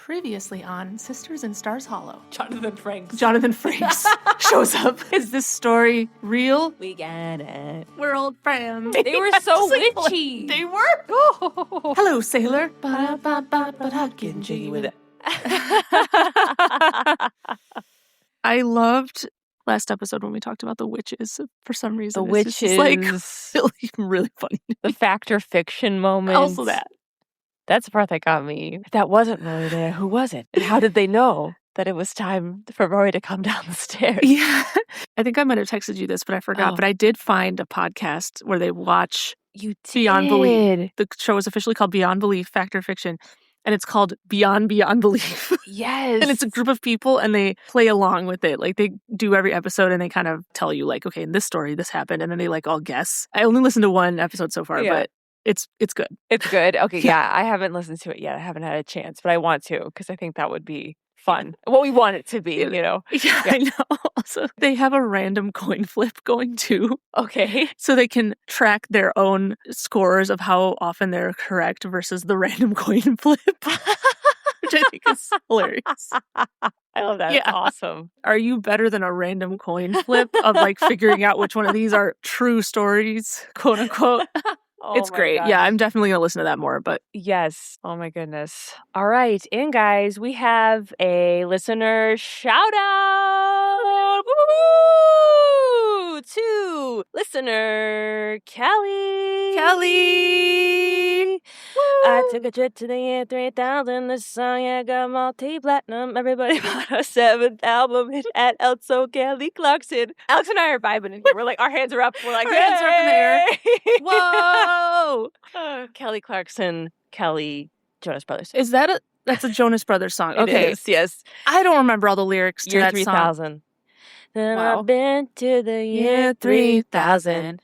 Previously on Sisters in Stars Hollow. Jonathan Frakes shows up. Is this story real? We get it. We're old friends. They were so witchy. They were. Oh. Hello, sailor. But I can jiggy with it. I loved last episode when we talked about the witches for some reason. The witches. Just like really funny. The fact or fiction moment. Also that. That's the part that got me. If that wasn't Rory there, who was it? And how did they know that it was time for Rory to come down the stairs? Yeah. I think I might have texted you this, but I forgot. Oh. But I did find a podcast where they watch You did. Beyond Belief. The show is officially called Beyond Belief, Fact or Fiction. And it's called Beyond Belief. Yes. And it's a group of people and they play along with it. Like they do every episode and they kind of tell you like, okay, in this story, this happened. And then they like all guess. I only listened to one episode so far, but it's good. It's good. Okay, yeah. I haven't listened to it yet. I haven't had a chance, but I want to because I think that would be fun. What we want it to be, you know? Yeah, I know. Also, they have a random coin flip going too. Okay. So they can track their own scores of how often they're correct versus the random coin flip, which I think is hilarious. I love that. Yeah. Awesome. Are you better than a random coin flip of like figuring out which one of these are true stories, quote unquote? Oh, it's great. gosh. Yeah, I'm definitely going to listen to that more, but yes. Oh my goodness. All right. And guys, we have a listener shout out to listener Kelly. I took a trip to the year 3000. This song got multi-platinum. Everybody bought our 7th album at Elso Kelly Clarkson. Alex and I are vibing in here. We're like, our hands are up. We're like, our hands are up in the air. Whoa! Kelly Clarkson, Kelly, Jonas Brothers. Is that that's a Jonas Brothers song? Okay. It is, yes. I don't remember all the lyrics to year that 3000. song. Then I've been to the year 3000.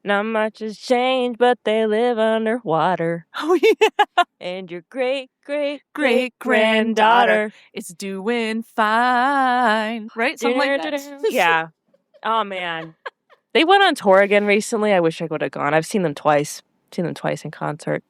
Not much has changed, but they live underwater. Oh, yeah. And your great-great-great-granddaughter is doing fine. Right? Something like that. Yeah. Oh, man. They went on tour again recently. I wish I would have gone. I've seen them twice. In concert.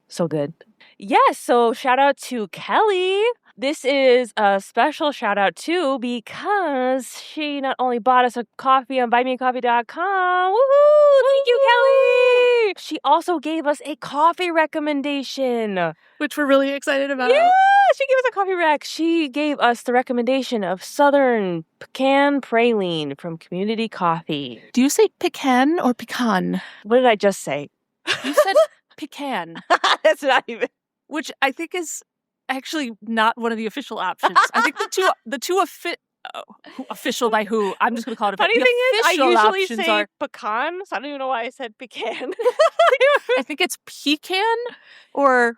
So good. Yes, so shout out to Kelly. This is a special shout out too because she not only bought us a coffee on buymeacoffee.com. Woohoo! Thank you, Kelly. She also gave us a coffee recommendation, which we're really excited about. Yeah, she gave us a coffee rec. She gave us the recommendation of Southern Pecan Praline from Community Coffee. Do you say pecan or pecan? What did I just say? You said pecan. That's not even. Which I think is actually not one of the official options. I think the two official by who? I'm just going to call it. Funny thing is, I usually say pecan, so I don't even know why I said pecan. I think it's pecan or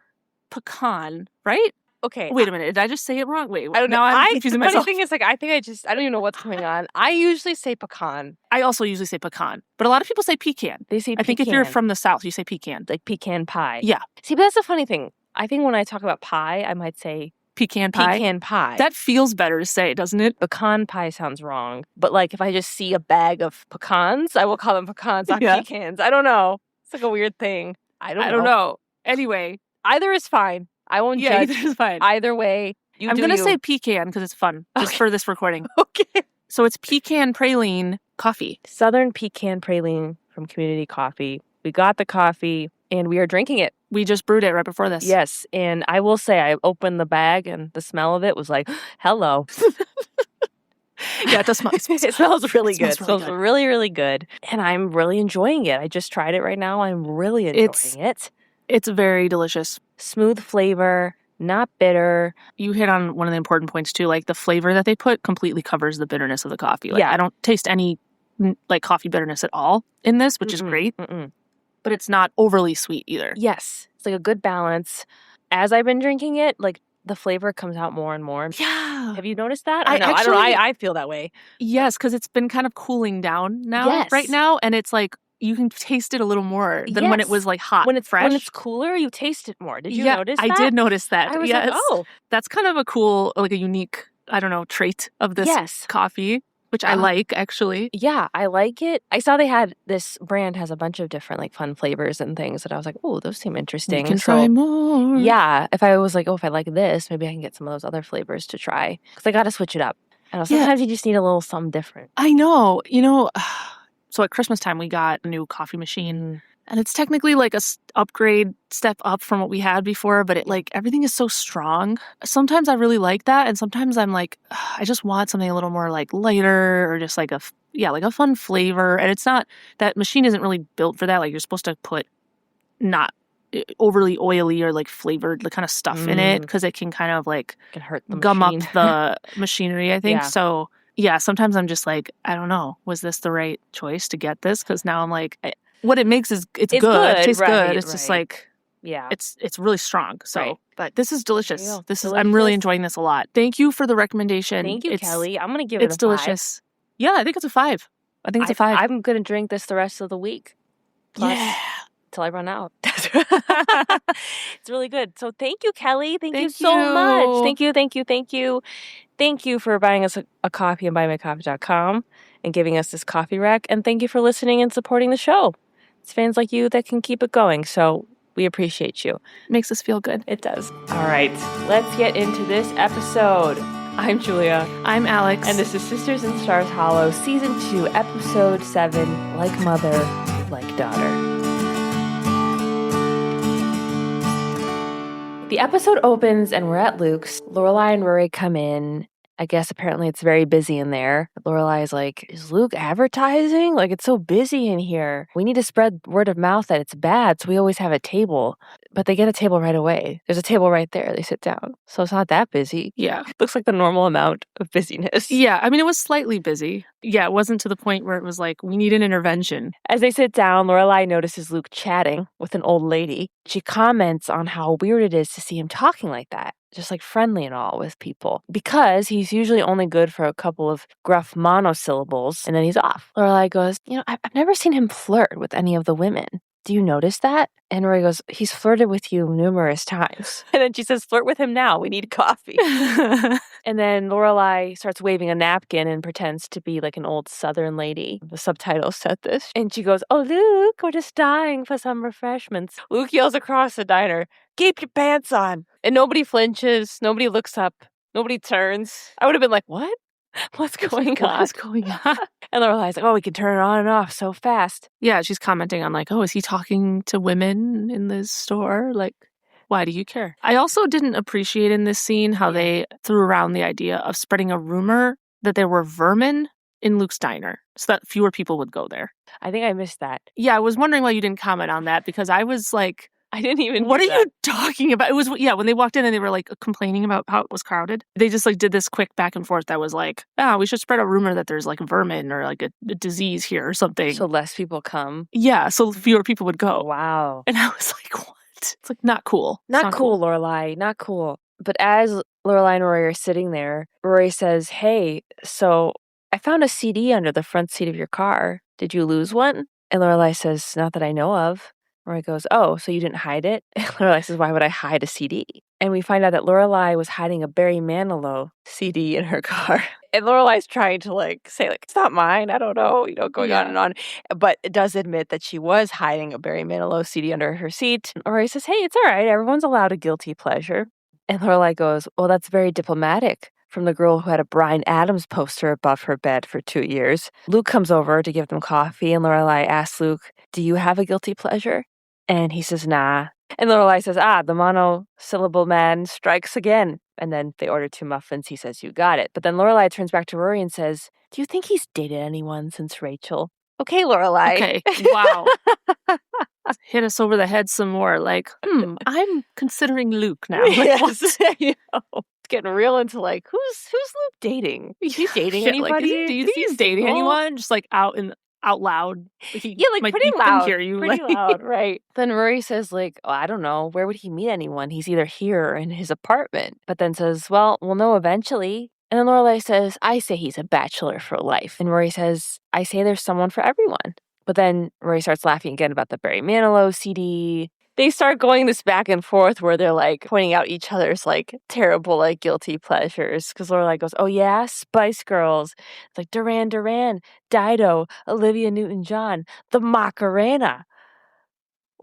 pecan, right? Okay. Wait a minute. Did I just say it wrong? Wait. I don't know. Now I'm confusing myself. The funny thing is, like, I don't even know what's going on. I usually say pecan. I also usually say pecan, but a lot of people say pecan. They say pecan. I think if you're from the South, you say pecan. Like pecan pie. Yeah. See, but that's the funny thing. I think when I talk about pie, I might say pecan pie. Pecan pie. That feels better to say, doesn't it? Pecan pie sounds wrong. But like if I just see a bag of pecans, I will call them pecans, not pecans. I don't know. It's like a weird thing. I don't know. Anyway. Either is fine. I won't judge. Either is fine. Either way. I'm going to say pecan because it's fun. Just for this recording. Okay. So it's pecan praline coffee. Southern pecan praline from Community Coffee. We got the coffee and we are drinking it. We just brewed it right before this. Yes. And I will say, I opened the bag and the smell of it was like, hello. Yeah, it does smell. It smells really good. It smells really, really good. And I'm really enjoying it. I just tried it right now. I'm really enjoying it. It's very delicious. Smooth flavor, not bitter. You hit on one of the important points too. Like the flavor that they put completely covers the bitterness of the coffee. Like, I don't taste any like coffee bitterness at all in this, which is great. But it's not overly sweet either. Yes. It's like a good balance. As I've been drinking it, like the flavor comes out more and more. Yeah. Have you noticed that? I don't know. I feel that way. Yes, because it's been kind of cooling down now, right now. And it's like, you can taste it a little more than when it was like hot when it's fresh. When it's cooler, you taste it more. Did you notice that? I did notice that. I was like, oh. That's kind of a cool, like a unique, I don't know, trait of this coffee. which I like, actually. Yeah, I like it. I saw they had this brand has a bunch of different like fun flavors and things, and I was like, oh, those seem interesting. You can try more. Yeah, if I was like, oh, if I like this, maybe I can get some of those other flavors to try because I got to switch it up. I know sometimes you just need a little something different. I know. So at Christmas time we got a new coffee machine. And it's technically like a upgrade step up from what we had before, but everything is so strong. Sometimes I really like that, and sometimes I'm like, I just want something a little more like lighter or just like a fun flavor. And it's not, that machine isn't really built for that. Like, you're supposed to put not overly oily or like flavored kind of stuff in it, because it can kind of like can hurt the gum machine. up the machinery, I think. So yeah, sometimes I'm just like, I don't know, was this the right choice to get this? Because now I'm like, what it makes is it's good. It tastes good. It's just like, it's really strong. So, but this is delicious. I'm really enjoying this a lot. Thank you for the recommendation. Thank you, Kelly. I'm gonna give it a 5. It's delicious. Yeah, I think it's a 5. I think it's a 5. I'm gonna drink this the rest of the week. Plus, till I run out. It's really good. So thank you, Kelly. Thank you so much. Thank you. Thank you for buying us a coffee on buymeacoffee.com and giving us this coffee rack. And thank you for listening and supporting the show. It's fans like you that can keep it going. So we appreciate you. Makes us feel good. It does. All right. Let's get into this episode. I'm Julia. I'm Alex. And this is Sisters in Stars Hollow, Season 2, Episode 7, Like Mother, Like Daughter. The episode opens and we're at Luke's. Lorelai and Rory come in. I guess apparently it's very busy in there. Lorelai is like, is Luke advertising? Like, it's so busy in here. We need to spread word of mouth that it's bad, so we always have a table. But they get a table right away. There's a table right there. They sit down. So it's not that busy. Yeah. Looks like the normal amount of busyness. Yeah, I mean, it was slightly busy. Yeah, it wasn't to the point where it was like, we need an intervention. As they sit down, Lorelai notices Luke chatting with an old lady. She comments on how weird it is to see him talking like that, just like friendly and all with people, because he's usually only good for a couple of gruff monosyllables and then he's off. Lorelai goes, I've never seen him flirt with any of the women. Do you notice that? And Rory goes, he's flirted with you numerous times. And then she says, flirt with him now. We need coffee. And then Lorelai starts waving a napkin and pretends to be like an old Southern lady. The subtitles said this. And she goes, oh, Luke, we're just dying for some refreshments. Luke yells across the diner, keep your pants on. And nobody flinches. Nobody looks up. Nobody turns. I would have been like, what? What's going on? What's going on? And Lorelai's like, oh, we can turn it on and off so fast. Yeah, she's commenting on like, oh, is he talking to women in this store? Like, why do you care? I also didn't appreciate in this scene how they threw around the idea of spreading a rumor that there were vermin in Luke's diner so that fewer people would go there. I think I missed that. Yeah, I was wondering why you didn't comment on that, because I was like, I didn't even. What are you talking about? It was, when they walked in and they were like complaining about how it was crowded. They just like did this quick back and forth that was like, we should spread a rumor that there's like vermin or like a disease here or something. So less people come. Yeah, so fewer people would go. Wow. And I was like, what? It's like not cool. Not cool, Lorelai. Not cool. But as Lorelai and Rory are sitting there, Rory says, hey, so I found a CD under the front seat of your car. Did you lose one? And Lorelai says, not that I know of. Rory goes, oh, so you didn't hide it? And Lorelai says, why would I hide a CD? And we find out that Lorelai was hiding a Barry Manilow CD in her car. And Lorelai's trying to like say like, it's not mine. I don't know, going on and on. But it does admit that she was hiding a Barry Manilow CD under her seat. And Rory says, hey, it's all right. Everyone's allowed a guilty pleasure. And Lorelai goes, well, that's very diplomatic from the girl who had a Bryan Adams poster above her bed for 2 years. Luke comes over to give them coffee, and Lorelai asks Luke, do you have a guilty pleasure? And he says, nah. And Lorelai says, the monosyllable man strikes again. And then they order 2 muffins. He says, you got it. But then Lorelai turns back to Rory and says, do you think he's dated anyone since Rachel? Okay, Lorelai. Okay, wow. Hit us over the head some more. Like, I'm considering Luke now. Like, yes, I know. It's getting real into like, who's Luke dating? Is he dating anybody? Like, do you think he's dating anyone? Just like out loud. Like, pretty loud. Hear you, pretty loud, right? Then Rory says like, oh, I don't know. Where would he meet anyone? He's either here or in his apartment. But then says, well, we'll know eventually. And then Lorelai says, I say he's a bachelor for life. And Rory says, I say there's someone for everyone. But then Rory starts laughing again about the Barry Manilow CD. they start going this back and forth where they're like pointing out each other's like terrible, like guilty pleasures. Because Lorelai goes, "Oh yeah, Spice Girls." It's like Duran Duran, Dido, Olivia Newton-John, the Macarena.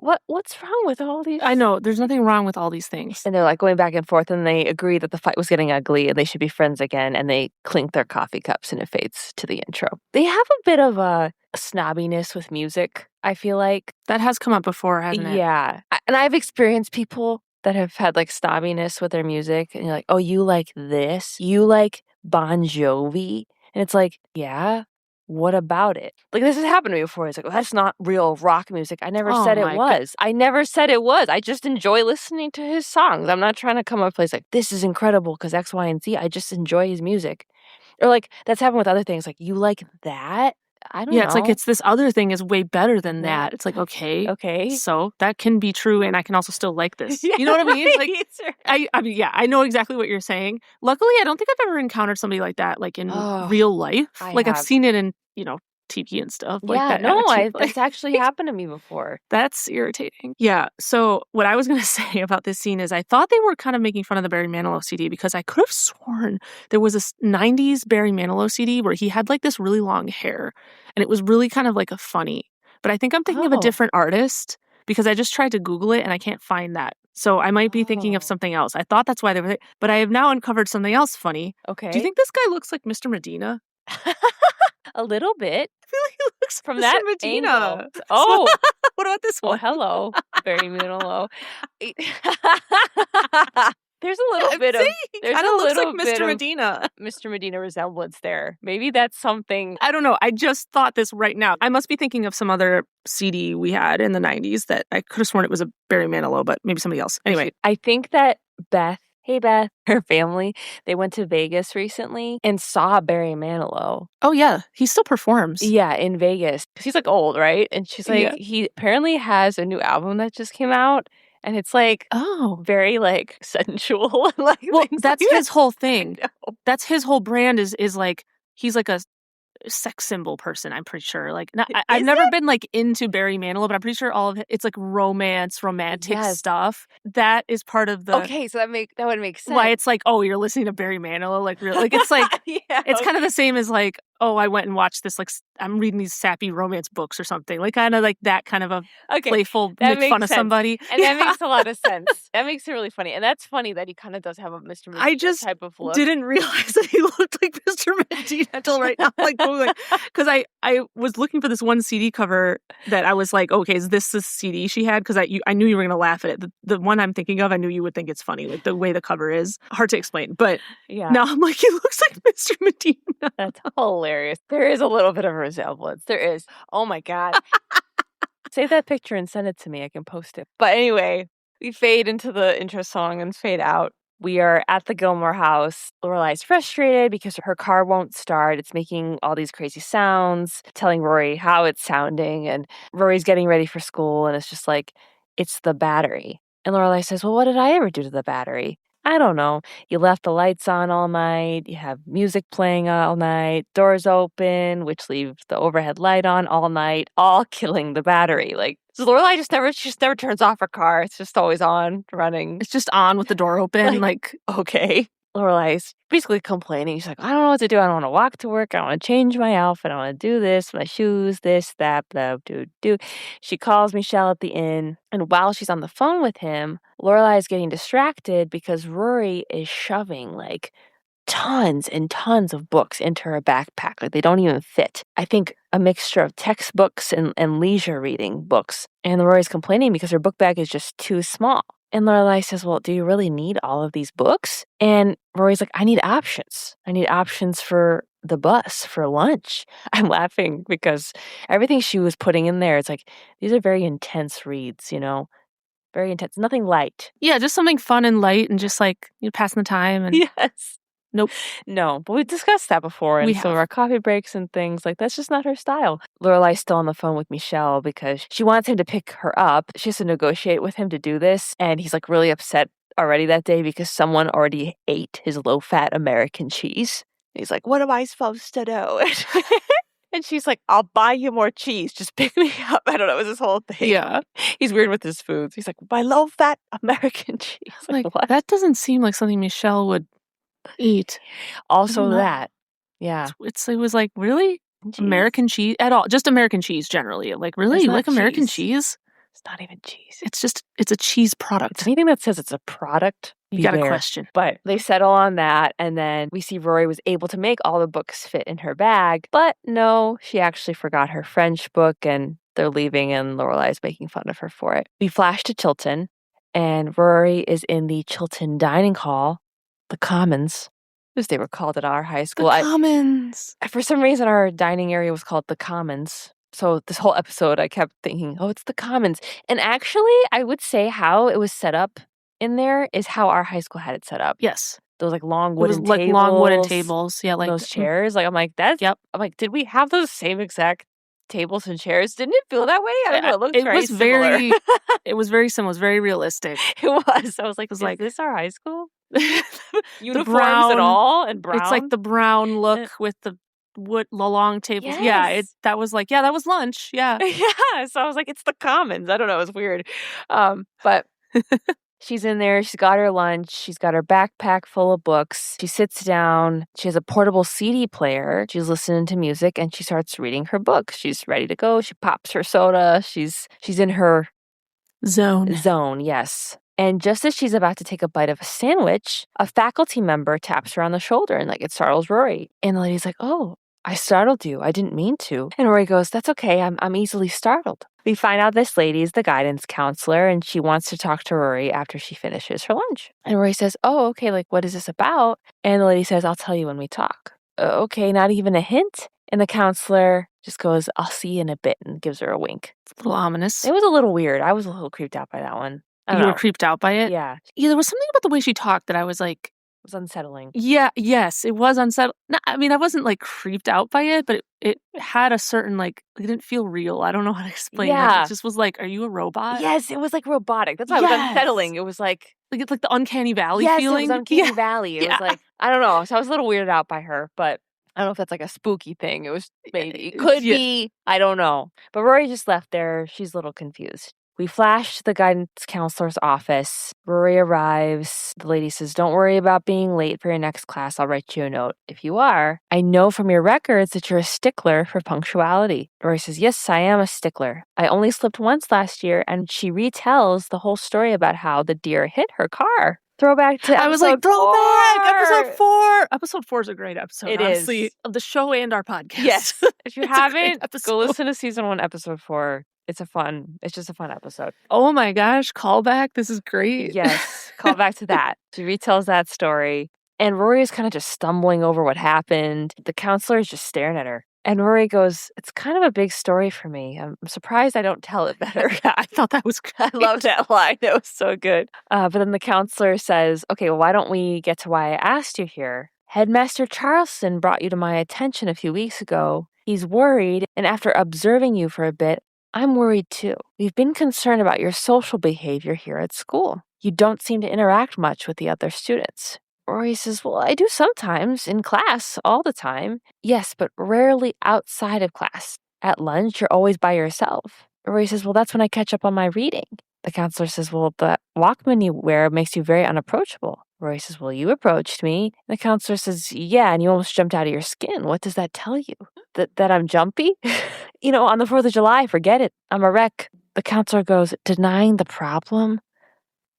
What's wrong with all these? I know, there's nothing wrong with all these things. And they're like going back and forth, and they agree that the fight was getting ugly and they should be friends again, and they clink their coffee cups, and it fades to the intro. They have a bit of a snobbiness with music, I feel like. That has come up before, hasn't it? Yeah. And I've experienced people that have had like snobbiness with their music, and you're like, oh, you like this? You like Bon Jovi? And it's like, yeah, what about it? Like, this has happened to me before. It's like, well, that's not real rock music. I never said it was. I never said it was. I just enjoy listening to his songs. I'm not trying to come up with a place like, this is incredible because X, Y, and Z. I just enjoy his music. Or like, that's happened with other things. Like, you like that? I don't know. Yeah, it's like, it's this other thing is way better than that. It's like, okay. So that can be true, and I can also still like this. You know what I mean? Like, I mean, yeah, I know exactly what you're saying. Luckily, I don't think I've ever encountered somebody like that, like in real life. I've seen it in, TV and stuff. Yeah, like that. That's actually happened to me before. That's irritating. Yeah. So what I was going to say about this scene is I thought they were kind of making fun of the Barry Manilow CD because I could have sworn there was a 90s Barry Manilow CD where he had like this really long hair and it was really kind of like a funny. But I think I'm thinking of a different artist because I just tried to Google it and I can't find that. So I might be thinking of something else. I thought that's why they were there. But I have now uncovered something else funny. Okay. Do you think this guy looks like Mr. Medina? A little bit. I feel like he looks from Mr. that Medina. Angle. Oh, what about this one? Oh, hello, Barry Manilow. There's a little bit of looks like Mr. Medina. Mr. Medina resemblance there. Maybe that's something. I don't know. I just thought this right now. I must be thinking of some other CD we had in the 90s that I could have sworn it was a Barry Manilow, but maybe somebody else. Anyway, I think that Beth, her family, they went to Vegas recently and saw Barry Manilow. Oh, yeah. He still performs. Yeah, in Vegas. Because he's like old, right? And she's like, he apparently has a new album that just came out. And it's like, very like sensual. Like, well, that's his whole thing. That's his whole brand is like, he's like a sex symbol person, I'm pretty sure. Like, I've never been like into Barry Manilow, but I'm pretty sure all of it's like romantic stuff. That is part of the. Okay, so that would make sense. Why it's like, oh, you're listening to Barry Manilow, like real, like it's like it's kind of the same as like, oh, I went and watched this, like I'm reading these sappy romance books or something, like kind of like that kind of a playful make fun of somebody, and that makes a lot of sense. That makes it really funny, and that's funny that he kind of does have a Mr. Medina type of look. Didn't realize that he looked like Mr. Medina until right now, like because I was looking for this one CD cover that I was like, okay, is this the CD she had? Because I knew you were gonna laugh at it. The one I'm thinking of, I knew you would think it's funny, like the way the cover is hard to explain. But now I'm like, he looks like Mr. Medina. That's hilarious. There is a little bit of a resemblance. There is. Oh my God. Save that picture and send it to me. I can post it. But anyway, we fade into the intro song and fade out. We are at the Gilmore house. Lorelai's frustrated because her car won't start. It's making all these crazy sounds, telling Rory how it's sounding. And Rory's getting ready for school. And it's just like, it's the battery. And Lorelai says, well, what did I ever do to the battery? I don't know. You left the lights on all night. You have music playing all night. Doors open, which leave the overhead light on all night, all killing the battery. Like, so Lorelai just never turns off her car. It's just always on, running. It's just on with the door open. Like okay. Lorelai's basically complaining. She's like, I don't know what to do. I don't want to walk to work. I want to change my outfit. I want to do this, my shoes, this, that, blah, do. She calls Michelle at the inn. And while she's on the phone with him, Lorelai is getting distracted because Rory is shoving like tons and tons of books into her backpack. Like they don't even fit. I think a mixture of textbooks and leisure reading books. And Rory's complaining because her book bag is just too small. And Lorelai says, well, do you really need all of these books? And Rory's like, I need options. I need options for the bus, for lunch. I'm laughing because everything she was putting in there, it's like, these are very intense reads, very intense. Nothing light. Yeah, just something fun and light and just like passing the time. And yes. Nope. No, but we've discussed that before in some of our coffee breaks and things. Like, that's just not her style. Lorelai's still on the phone with Michelle because she wants him to pick her up. She has to negotiate with him to do this. And he's like really upset already that day because someone already ate his low-fat American cheese. He's like, what am I supposed to do? And she's like, I'll buy you more cheese. Just pick me up. I don't know. It was this whole thing. Yeah. He's weird with his foods. He's like, my low-fat American cheese. Like, what? that doesn't seem like something Michelle would eat. Also that. Yeah. It was like, really? Cheese? American cheese at all? Just American cheese generally. Like, really? You like American cheese? It's not even cheese. It's a cheese product. It's anything that says it's a product. You got a question. But they settle on that, and then we see Rory was able to make all the books fit in her bag. But no, she actually forgot her French book, and they're leaving, and Lorelai's making fun of her for it. We flash to Chilton, and Rory is in the Chilton dining hall, the Commons, as they were called at our high school. The Commons. For some reason, our dining area was called the Commons. So this whole episode, I kept thinking, oh, it's the Commons. And actually, I would say how it was set up in there is how our high school had it set up. Yes. Those like long wooden tables. Like long wooden tables. Yeah, like those chairs. Like I'm like, that's yep. I'm like, did we have those same exact tables and chairs? Didn't it feel that way? I don't know. It looked very similar. It was very similar. It was very realistic. It was. I was like, is this our high school? Uniforms brown, and all and brown. It's like the brown look with the long tables. Yes. Yeah, that was lunch. Yeah. Yeah. So I was like, it's the Commons. I don't know. It was weird. But she's in there. She's got her lunch. She's got her backpack full of books. She sits down. She has a portable CD player. She's listening to music, and she starts reading her book. She's ready to go. She pops her soda. She's in her zone. Yes. And just as she's about to take a bite of a sandwich, a faculty member taps her on the shoulder, and like it startles Rory. And the lady's like, "Oh, I startled you. I didn't mean to." And Rory goes, "That's okay. I'm easily startled." We find out this lady is the guidance counselor, and she wants to talk to Rory after she finishes her lunch. And Rory says, "Oh, okay, like what is this about?" And the lady says, "I'll tell you when we talk." Okay, not even a hint. And the counselor just goes, "I'll see you in a bit," and gives her a wink. It's a little ominous. It was a little weird. I was a little creeped out by that one. You were creeped out by it? Yeah. Yeah, there was something about the way she talked that I was like... It was unsettling. Yeah, yes, it was unsettling. No, I mean, I wasn't like creeped out by it, but it had a certain like, it didn't feel real. I don't know how to explain it. It just was like, are you a robot? Yes, it was like robotic. That's why it was unsettling. It was like... It's like the uncanny valley feeling. Yes, it was uncanny valley. It was like, I don't know. So I was a little weirded out by her, but I don't know if that's like a spooky thing. It was maybe. It could be. I don't know. But Rory just left there. She's a little confused. We flash to the guidance counselor's office. Rory arrives. The lady says, "Don't worry about being late for your next class. I'll write you a note. If you are, I know from your records that you're a stickler for punctuality." Rory says, "Yes, I am a stickler. I only slipped once last year," and she retells the whole story about how the deer hit her car. Throwback to episode 4. I was like, throwback! Episode 4! Episode 4 is a great episode, it honestly, is. Of the show and our podcast. Yes. If you haven't, go listen to season 1, episode 4. It's just a fun episode. Oh my gosh, callback. This is great. Yes, call back to that. She retells that story. And Rory is kind of just stumbling over what happened. The counselor is just staring at her. And Rory goes, "It's kind of a big story for me. I'm surprised I don't tell it better." Yeah, I thought that was great. I love that line. It was so good. But then the counselor says, "Okay, well, why don't we get to why I asked you here? Headmaster Charleston brought you to my attention a few weeks ago. He's worried, and after observing you for a bit, I'm worried too. We've been concerned about your social behavior here at school. You don't seem to interact much with the other students." Rory says, "Well, I do sometimes, in class, all the time." "Yes, but rarely outside of class. At lunch, you're always by yourself." Rory says, "Well, that's when I catch up on my reading." The counselor says, "Well, the Walkman you wear makes you very unapproachable." Rory says, "Well, you approached me." The counselor says, "Yeah, and you almost jumped out of your skin. What does that tell you? That I'm jumpy? On the 4th of July, forget it. I'm a wreck." The counselor goes, "Denying the problem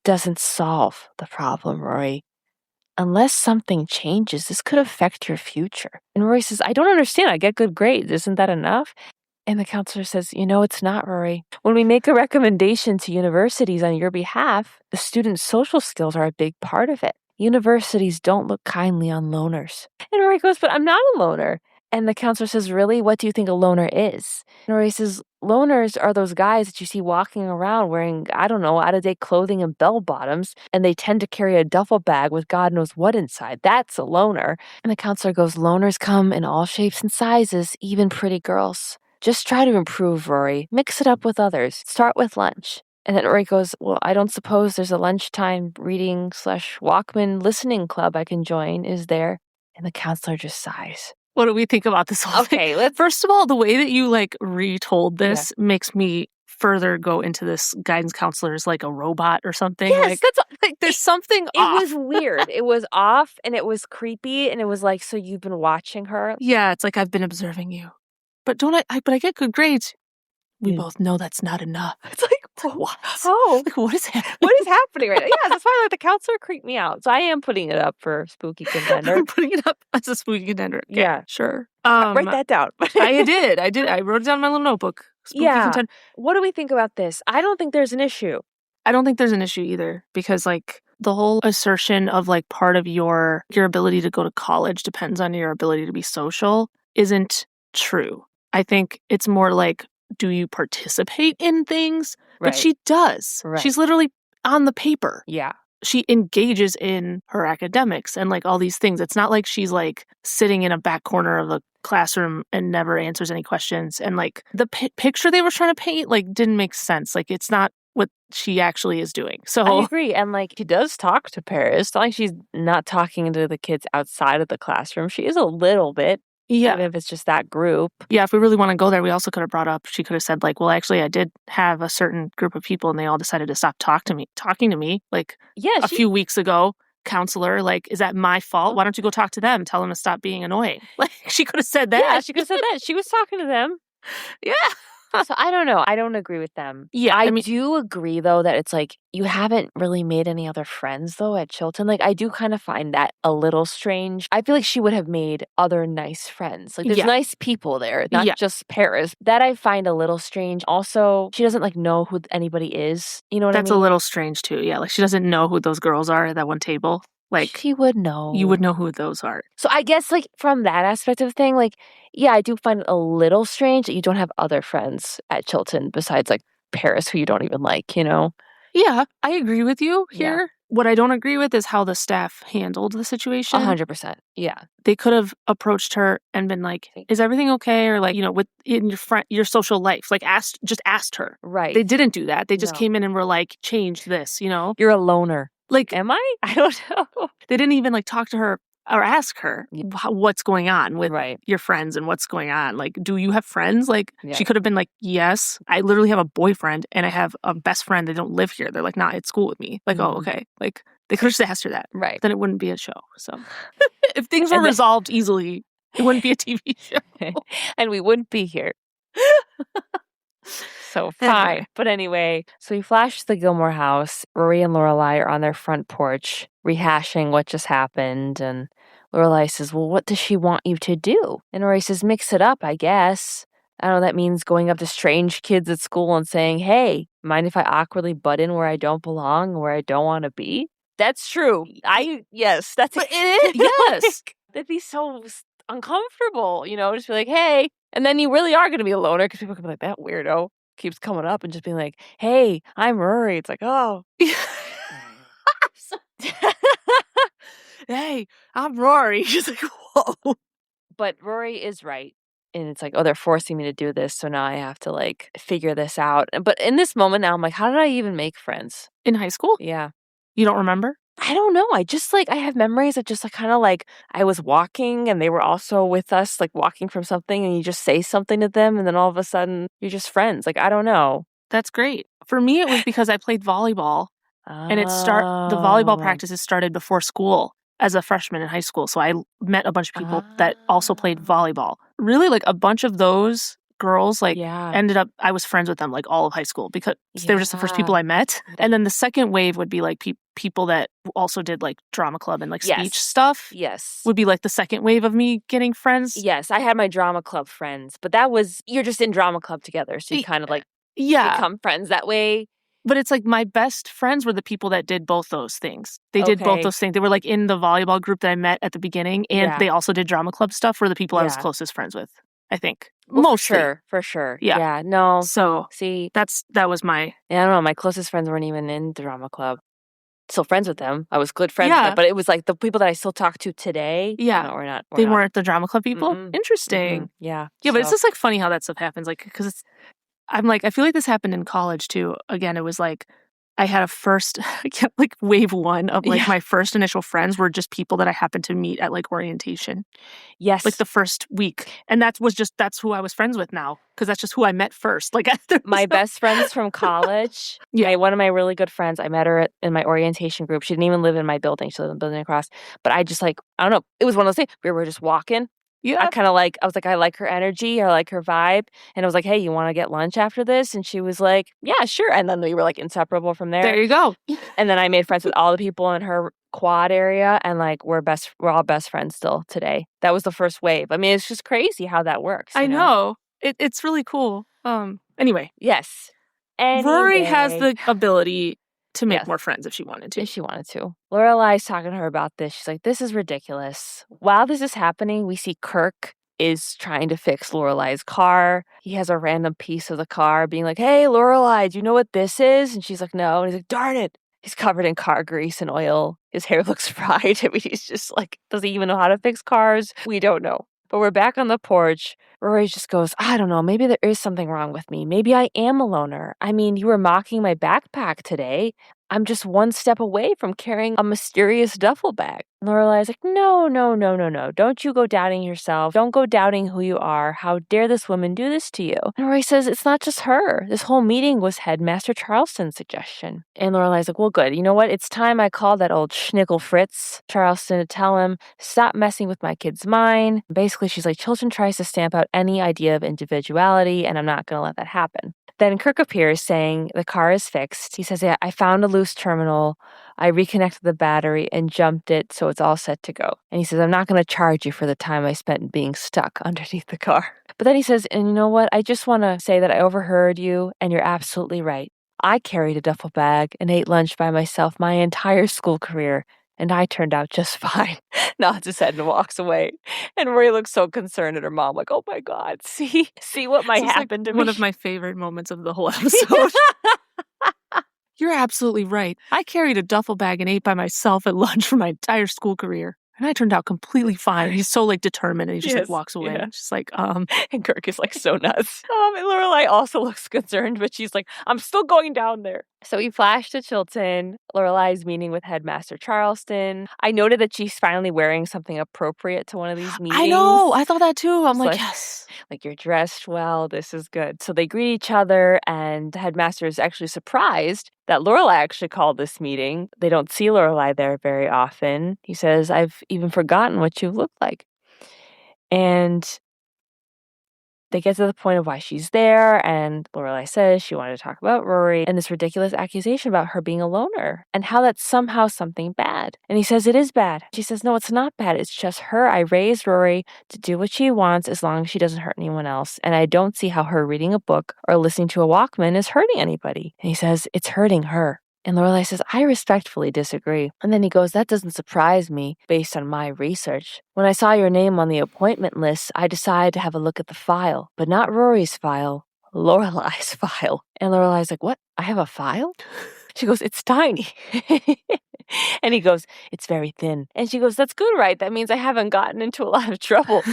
doesn't solve the problem, Rory. Unless something changes, this could affect your future." And Rory says, "I don't understand. I get good grades. Isn't that enough?" And the counselor says, "It's not, Rory. When we make a recommendation to universities on your behalf, the students' social skills are a big part of it. Universities don't look kindly on loners." And Rory goes, "But I'm not a loner." And the counselor says, "Really? What do you think a loner is?" And Rory says, "Loners are those guys that you see walking around wearing, I don't know, out-of-date clothing and bell-bottoms, and they tend to carry a duffel bag with God knows what inside. That's a loner." And the counselor goes, "Loners come in all shapes and sizes, even pretty girls. Just try to improve, Rory. Mix it up with others. Start with lunch." And then Rory goes, "Well, I don't suppose there's a lunchtime reading/Walkman listening club I can join, is there?" And the counselor just sighs. What do we think about this whole thing? Okay, let's... First of all, the way that you like retold this makes me further go into this guidance counselor is like a robot or something. Yes, like, there's something off. It was weird. It was off and it was creepy and it was like, so you've been watching her? Yeah, it's like I've been observing you. But but I get good grades. We both know that's not enough. It's like, what? Oh. Like, what is happening? What is happening right now? Yeah, that's why like the counselor creeped me out. So I am putting it up for spooky contender. I'm putting it up as a spooky contender. Okay, yeah. Sure. Write that down. I did. I wrote it down in my little notebook. Spooky contender. What do we think about this? I don't think there's an issue. I don't think there's an issue either because like the whole assertion of like part of your ability to go to college depends on your ability to be social isn't true. I think it's more like, do you participate in things? But she does. Right. She's literally on the paper. Yeah. She engages in her academics and like all these things. It's not like she's like sitting in a back corner of a classroom and never answers any questions. And like the picture they were trying to paint like didn't make sense. Like it's not what she actually is doing. So I agree. And like she does talk to Paris. It's not like she's not talking to the kids outside of the classroom. She is a little bit. Yeah. Even if it's just that group. Yeah, if we really want to go there, we also could have brought up, she could have said like, well, actually I did have a certain group of people and they all decided to stop talking to me like a few weeks ago. Counselor, like, is that my fault? Why don't you go talk to them? Tell them to stop being annoying. Like she could have said that. Yeah, she could have said that. She was talking to them. Yeah. So I don't know. I don't agree with them. Yeah. I do agree, though, that it's like you haven't really made any other friends, though, at Chilton. Like, I do kind of find that a little strange. I feel like she would have made other nice friends. Like, there's nice people there, not just Paris. That I find a little strange. Also, she doesn't, like, know who anybody is. You know what I mean? That's a little strange, too. Yeah, like, she doesn't know who those girls are at that one table. Like, she would know. You would know who those are. So I guess, like, from that aspect of the thing, like, yeah, I do find it a little strange that you don't have other friends at Chilton besides, like, Paris, who you don't even like, you know? Yeah, I agree with you here. Yeah. What I don't agree with is how the staff handled the situation. 100%. Yeah. They could have approached her and been like, is everything okay? Or like, you know, in your social life, like just asked her. Right. They didn't do that. They just came in and were like, change this, you know? You're a loner. Like, am I? I don't know. They didn't even like talk to her or ask her what's going on with your friends and what's going on. Like, do you have friends? Like, she could have been like, yes, I literally have a boyfriend and I have a best friend. They don't live here. They're like not at school with me. Like, oh, okay. Like, they could have just asked her that. Right. Then it wouldn't be a show. So if things were resolved easily, it wouldn't be a TV show. And we wouldn't be here. So fine. But anyway, so we flash to the Gilmore house. Rory and Lorelai are on their front porch rehashing what just happened. And Lorelai says, well, what does she want you to do? And Rory says, mix it up, I guess. I don't know, that means going up to strange kids at school and saying, hey, mind if I awkwardly butt in where I don't belong, where I don't want to be? That's true. Yes, that's it. It is. Yes. That'd be so uncomfortable, you know, just be like, hey. And then you really are going to be a loner because people can be like, that weirdo keeps coming up and just being like, hey, I'm Rory. It's like, oh. Hey, I'm Rory. She's like, whoa. But Rory is right. And it's like, oh, they're forcing me to do this. So now I have to like figure this out. But in this moment now, I'm like, how did I even make friends? In high school? Yeah. You don't remember? I don't know. I just like, I have memories of just like kind of like I was walking and they were also with us, like walking from something and you just say something to them and then all of a sudden you're just friends. Like, I don't know. That's great. For me, it was because I played volleyball and the volleyball practices started before school as a freshman in high school. So I met a bunch of people that also played volleyball. Really, like a bunch of those girls ended up, I was friends with them like all of high school because they were just the first people I met. And then the second wave would be like people that also did like drama club and like speech stuff. Yes. Would be like the second wave of me getting friends. Yes, I had my drama club friends, but that was, you're just in drama club together. So you kind of like become friends that way. But it's like my best friends were the people that did both those things. They did both those things. They were like in the volleyball group that I met at the beginning and they also did drama club stuff were the people I was closest friends with, I think. Well, mostly. For sure. Yeah. Yeah, no. So, see, that was my... Yeah, I don't know. My closest friends weren't even in the drama club. Still friends with them. I was good friends with them. But it was like the people that I still talk to today. Yeah. No, we're not. They weren't the drama club people? Mm-mm. Interesting. Mm-hmm. Yeah. Yeah, but it's just like funny how that stuff happens. Like, because I'm like, I feel like this happened in college too. Again, it was like, I had a first, like wave one of like my first initial friends were just people that I happened to meet at like orientation. Yes. Like the first week. And that's who I was friends with now. Because that's just who I met first. Like my best friends from college. One of my really good friends, I met her in my orientation group. She didn't even live in my building. She lived in the building across. But I just like, I don't know. It was one of those things. We were just walking. Yeah. I was like, I like her energy. I like her vibe. And I was like, hey, you want to get lunch after this? And she was like, yeah, sure. And then we were like inseparable from there. There you go. And then I made friends with all the people in her quad area. And like, we're all best friends still today. That was the first wave. I mean, it's just crazy how that works. I know. It's really cool. Anyway. Yes. Rory has the ability to make more friends if she wanted to. If she wanted to. Lorelai's talking to her about this. She's like, this is ridiculous. While this is happening, we see Kirk is trying to fix Lorelai's car. He has a random piece of the car being like, hey, Lorelai, do you know what this is? And she's like, no. And he's like, darn it. He's covered in car grease and oil. His hair looks fried. I mean, he's just like, does he even know how to fix cars? We don't know. But we're back on the porch. Rory just goes, I don't know, maybe there is something wrong with me. Maybe I am a loner. I mean, you were mocking my backpack today. I'm just one step away from carrying a mysterious duffel bag. Lorelai's like, no. Don't you go doubting yourself. Don't go doubting who you are. How dare this woman do this to you? And Rory says, it's not just her. This whole meeting was Headmaster Charleston's suggestion. And Lorelai's like, well, good. You know what? It's time I called that old schnickel Fritz Charleston to tell him, stop messing with my kid's mind. Basically, she's like, Chilton tries to stamp out any idea of individuality, and I'm not going to let that happen. Then Kirk appears saying the car is fixed. He says, yeah, I found a loose terminal. I reconnected the battery and jumped it, so it's all set to go. And he says, I'm not going to charge you for the time I spent being stuck underneath the car. But then he says, and you know what? I just want to say that I overheard you, and you're absolutely right. I carried a duffel bag and ate lunch by myself my entire school career, and I turned out just fine. Nods his head and walks away. And Rory looks so concerned at her mom, like, oh my God, see what might happen to me. One of my favorite moments of the whole episode. You're absolutely right. I carried a duffel bag and ate by myself at lunch for my entire school career. And I turned out completely fine. He's so like determined and he just like walks away. Yeah. Just like, And Kirk is like so nuts. And Lorelai also looks concerned, but she's like, I'm still going down there. So we flash to Chilton. Lorelai's meeting with Headmaster Charleston. I noted that she's finally wearing something appropriate to one of these meetings. I know. I thought that too. I'm like, yes. Like, you're dressed well. This is good. So they greet each other, and the headmaster is actually surprised that Lorelai actually called this meeting. They don't see Lorelai there very often. He says, I've even forgotten what you look like. And they get to the point of why she's there, and Lorelai says she wanted to talk about Rory and this ridiculous accusation about her being a loner and how that's somehow something bad. And he says it is bad. She says, no, it's not bad. It's just her. I raised Rory to do what she wants as long as she doesn't hurt anyone else. And I don't see how her reading a book or listening to a Walkman is hurting anybody. And he says, it's hurting her. And Lorelai says, I respectfully disagree. And then he goes, that doesn't surprise me based on my research. When I saw your name on the appointment list, I decided to have a look at the file, but not Rory's file, Lorelai's file. And Lorelai's like, what? I have a file? She goes, it's tiny. And he goes, it's very thin. And she goes, that's good, right? That means I haven't gotten into a lot of trouble.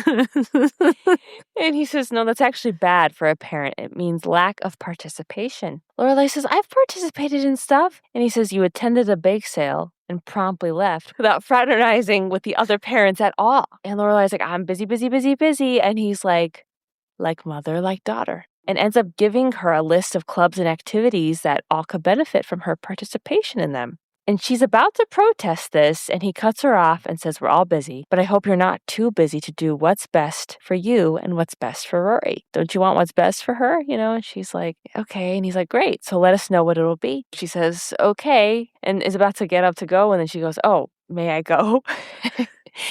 And he says, no, that's actually bad for a parent. It means lack of participation. Lorelai says, I've participated in stuff. And he says, you attended a bake sale and promptly left without fraternizing with the other parents at all. And Lorelai's like, I'm busy. And he's like mother, like daughter. And ends up giving her a list of clubs and activities that all could benefit from her participation in them. And she's about to protest this, and he cuts her off and says, we're all busy, but I hope you're not too busy to do what's best for you and what's best for Rory. Don't you want what's best for her? You know, and she's like, okay. And he's like, great. So let us know what it'll be. She says, okay, and is about to get up to go. And then she goes, oh, may I go?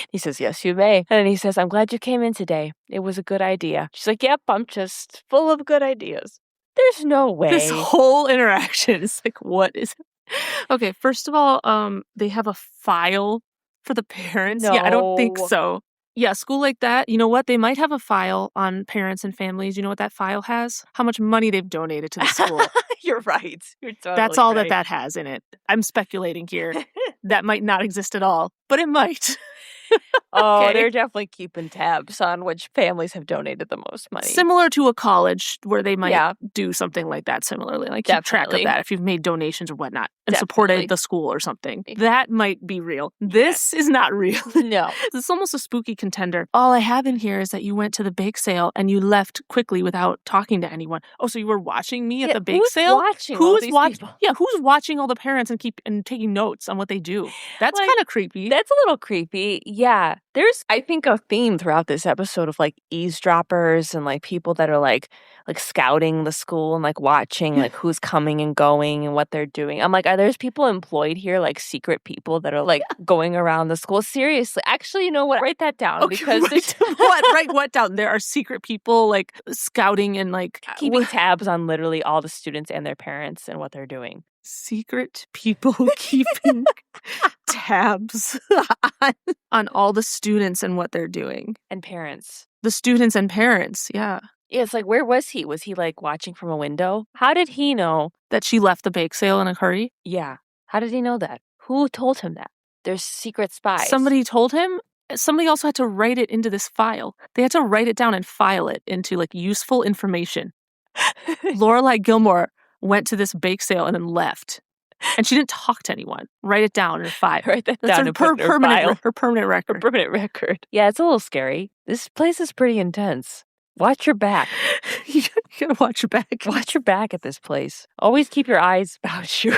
He says, yes, you may. And then he says, I'm glad you came in today. It was a good idea. She's like, yep, I'm just full of good ideas. There's no way. This whole interaction is like, what is it? Okay, first of all, they have a file for the parents. No. Yeah, I don't think so. Yeah, school like that, you know what? They might have a file on parents and families. You know what that file has? How much money they've donated to the school. You're right. You're totally That's all right. that has in it. I'm speculating here. That might not exist at all, but it might. Oh, they're definitely keeping tabs on which families have donated the most money. Similar to a college where they might do something like that similarly. Like keep track of that if you've made donations or whatnot and supported the school or something. That might be real. This is not real. No. It's almost a spooky contender. All I have in here is that you went to the bake sale and you left quickly without talking to anyone. Oh, so you were watching me at the bake sale? Who's watching? Yeah, who's watching all the parents and taking notes on what they do? That's kind of creepy. That's a little creepy. Yeah. There's, I think, a theme throughout this episode of like eavesdroppers and like people that are like scouting the school and like watching like who's coming and going and what they're doing. I'm like, are there people employed here, like secret people that are like going around the school? Seriously. Actually, you know what? Write that down because write what down? There are secret people like scouting and like keeping tabs on literally all the students and their parents and what they're doing. Secret people keeping tabs on all the students and what they're doing. And parents. The students and parents, yeah. Yeah, it's like, where was he? Was he like watching from a window? How did he know that she left the bake sale in a hurry? Yeah. How did he know that? Who told him that? There's secret spies. Somebody told him. Somebody also had to write it into this file. They had to write it down and file it into like useful information. Lorelai Gilmore went to this bake sale and then left. And she didn't talk to anyone. Write it down in a file. Write that down and put in her file. Her permanent record. Her permanent record. Yeah, it's a little scary. This place is pretty intense. Watch your back. You gotta watch your back. Watch your back at this place. Always keep your eyes about you.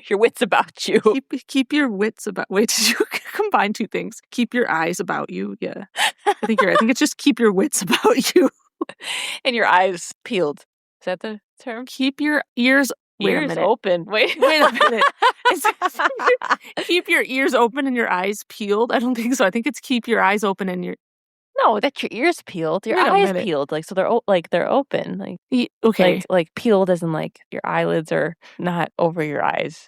Your wits about you. Keep your wits about. Wait, did you combine two things? Keep your eyes about you. Yeah, I think you're right. I think it's just keep your wits about you and your eyes peeled. Is that the term? Keep your ears. Ears open. Wait a minute. Keep your ears open and your eyes peeled. I don't think so. I think it's keep your eyes open and your. No, that's your ears peeled. Your eyes peeled, like so they're they're open, like okay, like peeled as in like your eyelids are not over your eyes,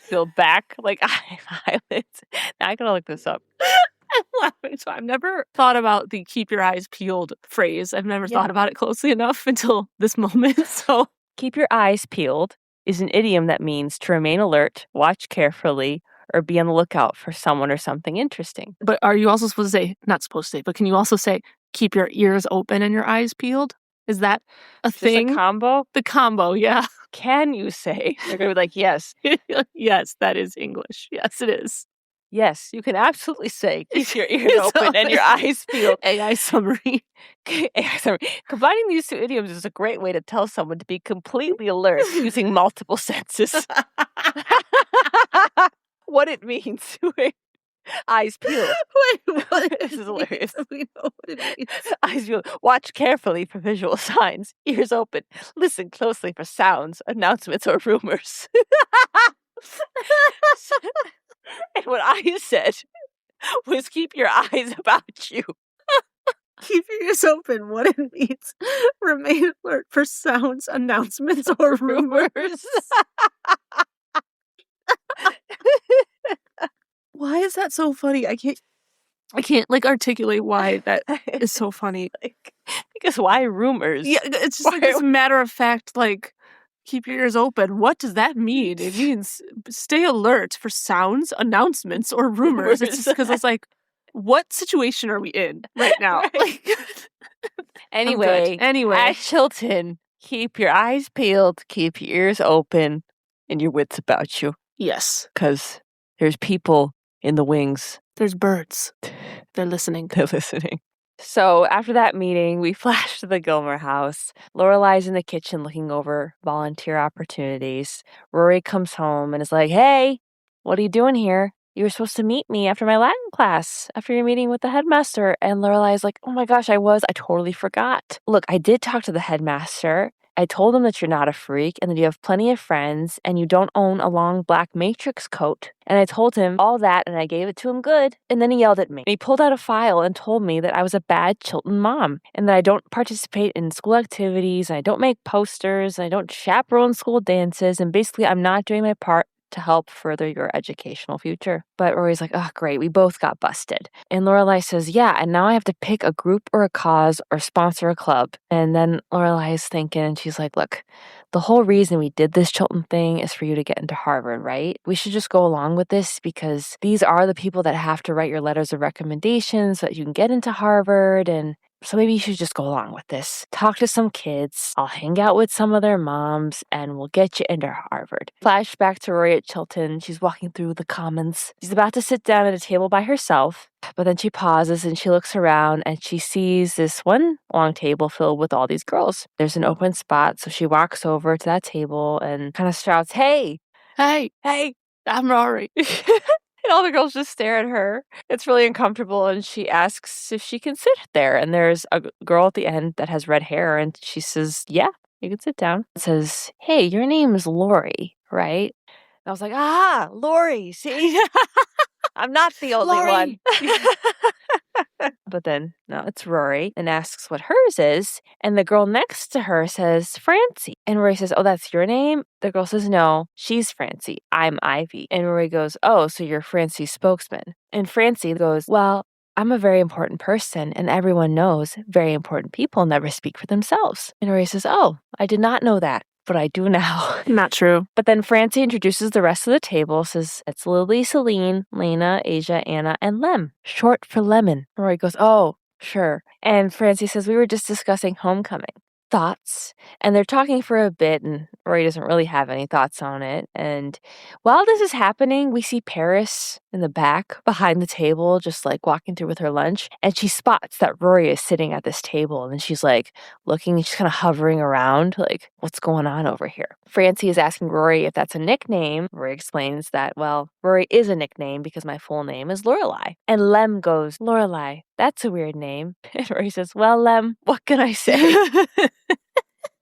peeled back like eyelids. Now I gotta look this up. I'm laughing. So I've never thought about the keep your eyes peeled phrase. I've never thought about it closely enough until this moment. So keep your eyes peeled is an idiom that means to remain alert, watch carefully, or be on the lookout for someone or something interesting. But are you also supposed to say, not supposed to say, but can you also say, keep your ears open and your eyes peeled? Is that a thing? A combo? The combo, yeah. Can you say? They're going to be like, yes. Yes, that is English. Yes, it is. Yes, you can absolutely say, keep your ears open and your eyes peeled. AI summary. AI summary. Combining these two idioms is a great way to tell someone to be completely alert using multiple senses. What it means. Eyes peeled. Wait, what? This is hilarious. We know what it means. Eyes peeled. Watch carefully for visual signs. Ears open. Listen closely for sounds, announcements, or rumors. And what I said was keep your eyes about you. Keep your ears open. What it means. Remain alert for sounds, announcements, or rumors. Why is that so funny? I can't like articulate why that is so funny. Because why rumors? Yeah, it's just like this matter of fact, like keep your ears open. What does that mean? It means stay alert for sounds, announcements, or rumors. It's just because it's like, what situation are we in right now? Right. Like, anyway, at Chilton, keep your eyes peeled, keep your ears open, and your wits about you. Yes. Because there's people in the wings. There's birds. They're listening. They're listening. So after that meeting, we flash to the Gilmore house. Lorelai's in the kitchen looking over volunteer opportunities. Rory comes home and is like, hey, what are you doing here? You were supposed to meet me after my Latin class, after your meeting with the headmaster. And Lorelai's like, oh my gosh, I totally forgot. Look, I did talk to the headmaster. I told him that you're not a freak and that you have plenty of friends and you don't own a long black matrix coat. And I told him all that and I gave it to him good. And then he yelled at me. And he pulled out a file and told me that I was a bad Chilton mom and that I don't participate in school activities, and I don't make posters, and I don't chaperone school dances, and basically I'm not doing my part to help further your educational future. But Rory's like, oh, great, we both got busted. And Lorelai says, yeah, and now I have to pick a group or a cause or sponsor a club. And then Lorelai is thinking, and she's like, look, the whole reason we did this Chilton thing is for you to get into Harvard, right? We should just go along with this because these are the people that have to write your letters of recommendation so that you can get into Harvard. And so maybe you should just go along with this. Talk to some kids. I'll hang out with some of their moms and we'll get you into Harvard. Flashback to Rory at Chilton. She's walking through the commons. She's about to sit down at a table by herself, but then she pauses and she looks around and she sees this one long table filled with all these girls. There's an open spot, so she walks over to that table and kind of shouts, "Hey, Hey, I'm Rory." And all the girls just stare at her. It's really uncomfortable, and she asks if she can sit there. And there's a girl at the end that has red hair, and she says, "Yeah, you can sit down." It says, "Hey, your name is Lori, right?" And I was like, Lori, see? I'm not the only one. But then, no, it's Rory, and asks what hers is. And the girl next to her says, Francie. And Rory says, "Oh, that's your name?" The girl says, "No, she's Francie. I'm Ivy." And Rory goes, "Oh, so you're Francie's spokesman." And Francie goes, "Well, I'm a very important person, and everyone knows very important people never speak for themselves." And Rory says, "Oh, I did not know that, but I do now." Not true. But then Francie introduces the rest of the table, says it's Lily, Celine, Lena, Asia, Anna, and Lem, short for lemon. Rory goes, "Oh, sure." And Francie says, "We were just discussing homecoming. Thoughts?" And they're talking for a bit, and Rory doesn't really have any thoughts on it. And while this is happening, we see Paris in the back behind the table, just like walking through with her lunch. And she spots that Rory is sitting at this table. And then she's like looking, she's kind of hovering around, like, what's going on over here? Francie is asking Rory if that's a nickname. Rory explains that, well, Rory is a nickname because my full name is Lorelai. And Lem goes, "Lorelai, that's a weird name." And Rory says, "Well, Lem, what can I say?"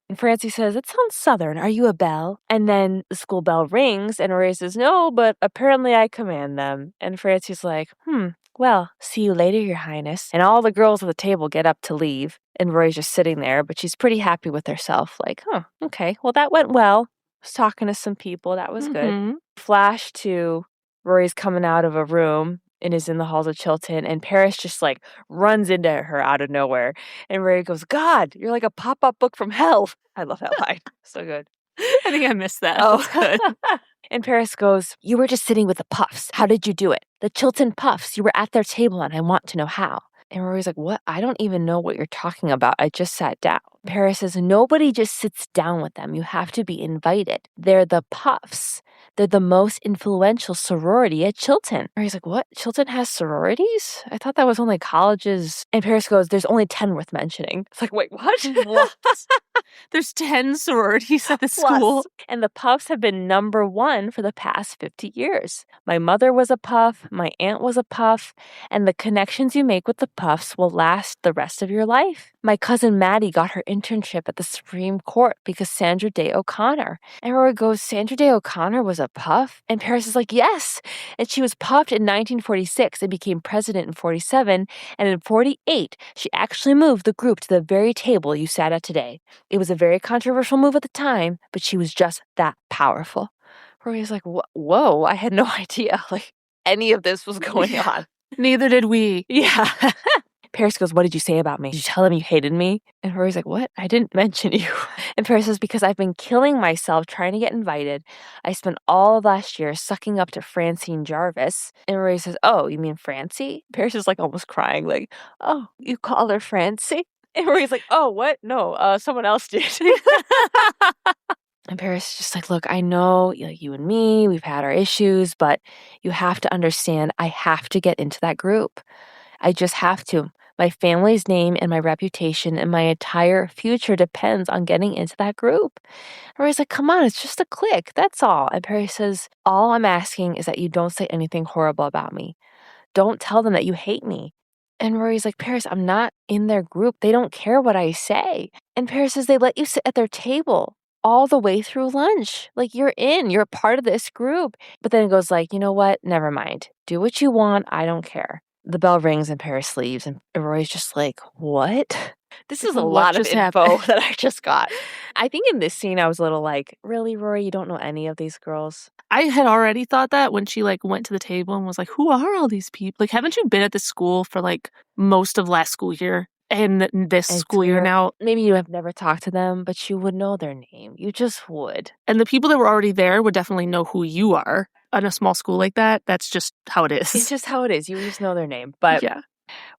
And Francie says, "It sounds southern. Are you a belle?" And then the school bell rings, and Rory says, "No, but apparently I command them." And Francie's like, "Well, see you later, Your Highness." And all the girls at the table get up to leave. And Rory's just sitting there, but she's pretty happy with herself. Like, okay, well, that went well. I was talking to some people. That was good. Flash to Rory's coming out of a room and is in the halls of Chilton, and Paris just like runs into her out of nowhere. And Rory goes, "God, you're like a pop-up book from hell." I love that line. So good. I think I missed that. Oh, That's good. And Paris goes, "You were just sitting with the Puffs. How did you do it? The Chilton Puffs. You were at their table, and I want to know how." And Rory's like, "What? I don't even know what you're talking about. I just sat down." Paris says, "Nobody just sits down with them. You have to be invited. They're the Puffs. They're the most influential sorority at Chilton." Rory's like, "What? Chilton has sororities? I thought that was only colleges." And Paris goes, "There's only 10 worth mentioning." It's like, wait, what? What? There's 10 sororities at the school. And the Puffs have been number one for the past 50 years. My mother was a Puff, my aunt was a Puff, and the connections you make with the Puffs will last the rest of your life. My cousin Maddie got her internship at the Supreme Court because Sandra Day O'Connor. And Rory goes, "Sandra Day O'Connor was a Puff?" And Paris is like, "Yes. And she was puffed in 1946 and became president in 47. And in 48, she actually moved the group to the very table you sat at today. It was a very controversial move at the time, but she was just that powerful." Rory's like, "Whoa, I had no idea like any of this was going on." Neither did we. Yeah. Paris goes, "What did you say about me? Did you tell them you hated me?" And Rory's like, "What? I didn't mention you." And Paris says, "Because I've been killing myself trying to get invited. I spent all of last year sucking up to Francine Jarvis." And Rory says, "Oh, you mean Francie?" Paris is like almost crying, like, "Oh, you call her Francie?" And Rory's like, "Oh, what? No, someone else did." And Paris is just like, "Look, I know you and me, we've had our issues, but you have to understand, I have to get into that group. I just have to. My family's name and my reputation and my entire future depends on getting into that group." Rory's like, "Come on, it's just a clique, that's all." And Paris says, "All I'm asking is that you don't say anything horrible about me. Don't tell them that you hate me." And Rory's like, "Paris, I'm not in their group. They don't care what I say." And Paris says, "They let you sit at their table all the way through lunch. Like, you're a part of this group." But then it goes like, "You know what? Never mind. Do what you want. I don't care." The bell rings and Paris leaves, and Rory's just like, "What?" This is a lot of info that I just got. I think in this scene, I was a little like, "Really, Rory? You don't know any of these girls?" I had already thought that when she went to the table and was like, "Who are all these people? Like, haven't you been at this school for most of last school year?" in this school year now. Maybe you have never talked to them, but you would know their name. You just would. And the people that were already there would definitely know who you are. In a small school like that, that's just how it is. It's just how it is. You just know their name. But yeah.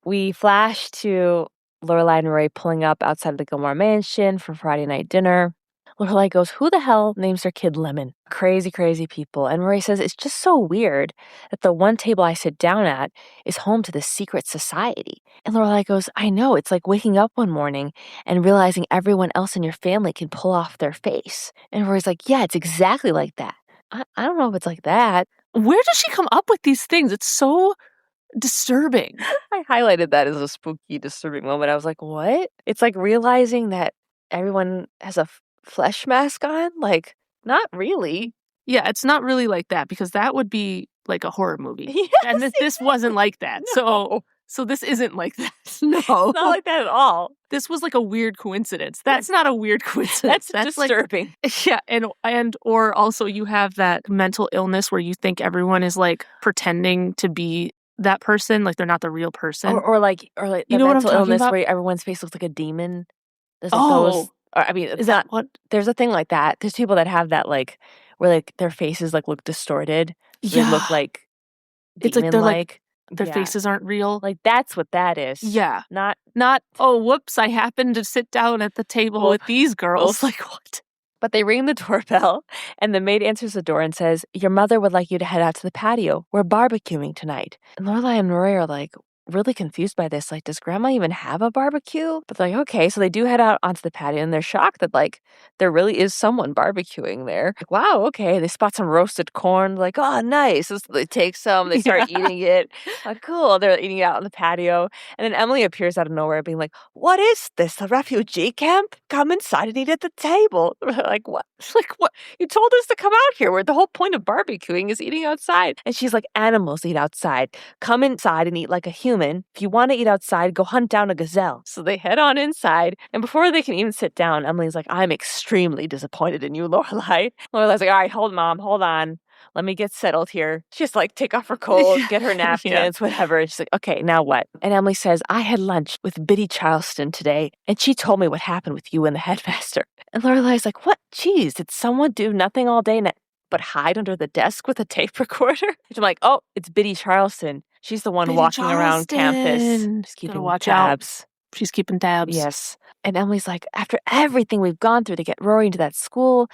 We flash to Lorelai and Rory pulling up outside of the Gilmore mansion for Friday night dinner. Lorelai goes, who the hell names their kid Lemon? Crazy, crazy people. And Rory says, it's just so weird that the one table I sit down at is home to this secret society. And Lorelai goes, I know, it's like waking up one morning and realizing everyone else in your family can pull off their face. And Rory's like, yeah, it's exactly like that. I don't know if it's like that. Where does she come up with these things? It's so disturbing. I highlighted that as a spooky, disturbing moment. I was like, what? It's like realizing that everyone has a flesh mask on? Like, not really. Yeah, it's not really like that because that would be like a horror movie. Yes, and this wasn't like that. No. So this isn't like that. No. It's not like that at all. This was like a weird coincidence. That's not a weird coincidence. That's disturbing. Like, yeah, and or also you have that mental illness where you think everyone is like pretending to be that person, like they're not the real person. Or like you know mental what I'm illness about? where everyone's face looks like a demon. There's like Oh. I mean, is that what? There's a thing like that. There's people that have that, like, where like their faces like look distorted. So they look like it's like they're like their Yeah. faces aren't real. Like that's what that is. Yeah. Not oh, whoops, I happened to sit down at the table with these girls. Like, what? But they ring the doorbell, and the maid answers the door and says, your mother would like you to head out to the patio. We're barbecuing tonight. And Lorelai and Rory are like really confused by this. Like, does grandma even have a barbecue? But they're like, okay. So they do head out onto the patio, and they're shocked that, like, there really is someone barbecuing there. Like, wow, okay. They spot some roasted corn. Like, oh, nice. So they take some. They start eating it. Like, cool. They're eating it out on the patio. And then Emily appears out of nowhere being like, what is this, a refugee camp? Come inside and eat at the table. Like, what? Like, what? You told us to come out here where the whole point of barbecuing is eating outside. And she's like, animals eat outside. Come inside and eat like a human. If you want to eat outside, go hunt down a gazelle. So they head on inside. And before they can even sit down, Emily's like, I'm extremely disappointed in you, Lorelai. Lorelai's like, all right, hold on. Let me get settled here. She just like take off her coat, get her napkins, whatever. And she's like, okay, now what? And Emily says, I had lunch with Biddy Charleston today, and she told me what happened with you and the headmaster. And Lorelai's like, what? Geez, did someone do nothing all day but hide under the desk with a tape recorder? And I'm like, oh, it's Biddy Charleston. She's the one walking around campus. She's keeping tabs. She's keeping tabs. Yes. And Emily's like, after everything we've gone through to get Rory into that school,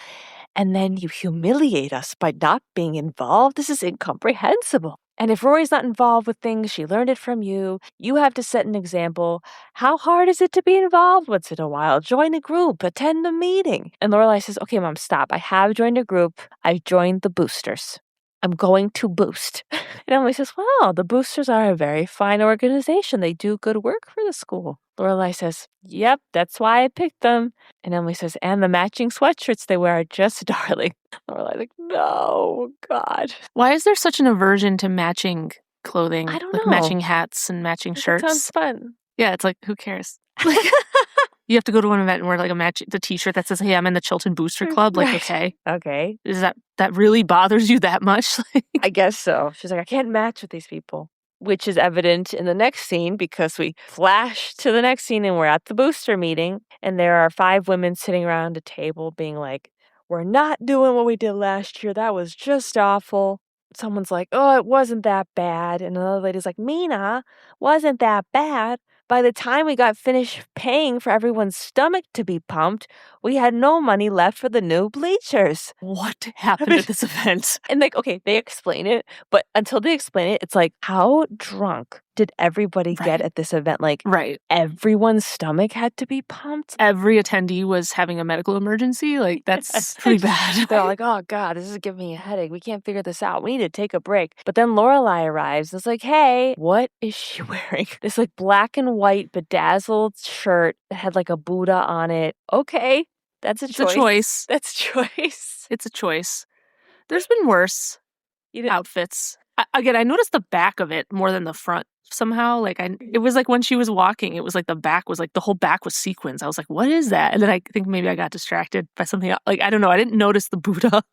and then you humiliate us by not being involved? This is incomprehensible. And if Rory's not involved with things, she learned it from you. You have to set an example. How hard is it to be involved once in a while? Join a group, attend a meeting. And Lorelai says, okay, Mom, stop. I have joined a group. I've joined the Boosters. I'm going to Boost. And Emily says, well, the Boosters are a very fine organization. They do good work for the school. Lorelai says, yep, that's why I picked them. And Emily says, and the matching sweatshirts they wear are just darling. Lorelai's like, no, God. Why is there such an aversion to matching clothing? I don't like know. Matching hats and matching shirts. It sounds fun. Yeah, it's like, who cares? You have to go to an event and wear like the t-shirt that says, hey, I'm in the Chilton Booster Club. Like, okay. Okay. Is that really bothers you that much? I guess so. She's like, I can't match with these people. Which is evident in the next scene because we flash to the next scene and we're at the booster meeting. And there are 5 women sitting around a table being like, we're not doing what we did last year. That was just awful. Someone's like, oh, it wasn't that bad. And another lady's like, Mina, wasn't that bad. By the time we got finished paying for everyone's stomach to be pumped, we had no money left for the new bleachers. What happened at this event? And like, okay, they explain it, but until they explain it, it's like, how drunk did everybody get at this event? Like, everyone's stomach had to be pumped. Every attendee was having a medical emergency. Like, that's pretty bad. They're like, oh God, this is giving me a headache. We can't figure this out. We need to take a break. But then Lorelai arrives and it's like, hey, what is she wearing? This like black and white bedazzled shirt that had like a Buddha on it. Okay, that's a choice. That's a choice. It's a choice. There's been worse outfits. Again, I noticed the back of it more than the front somehow. Like, it was like when she was walking, it was like the back was like, the whole back was sequins. I was like, what is that? And then I think maybe I got distracted by something else. Like, I don't know. I didn't notice the Buddha.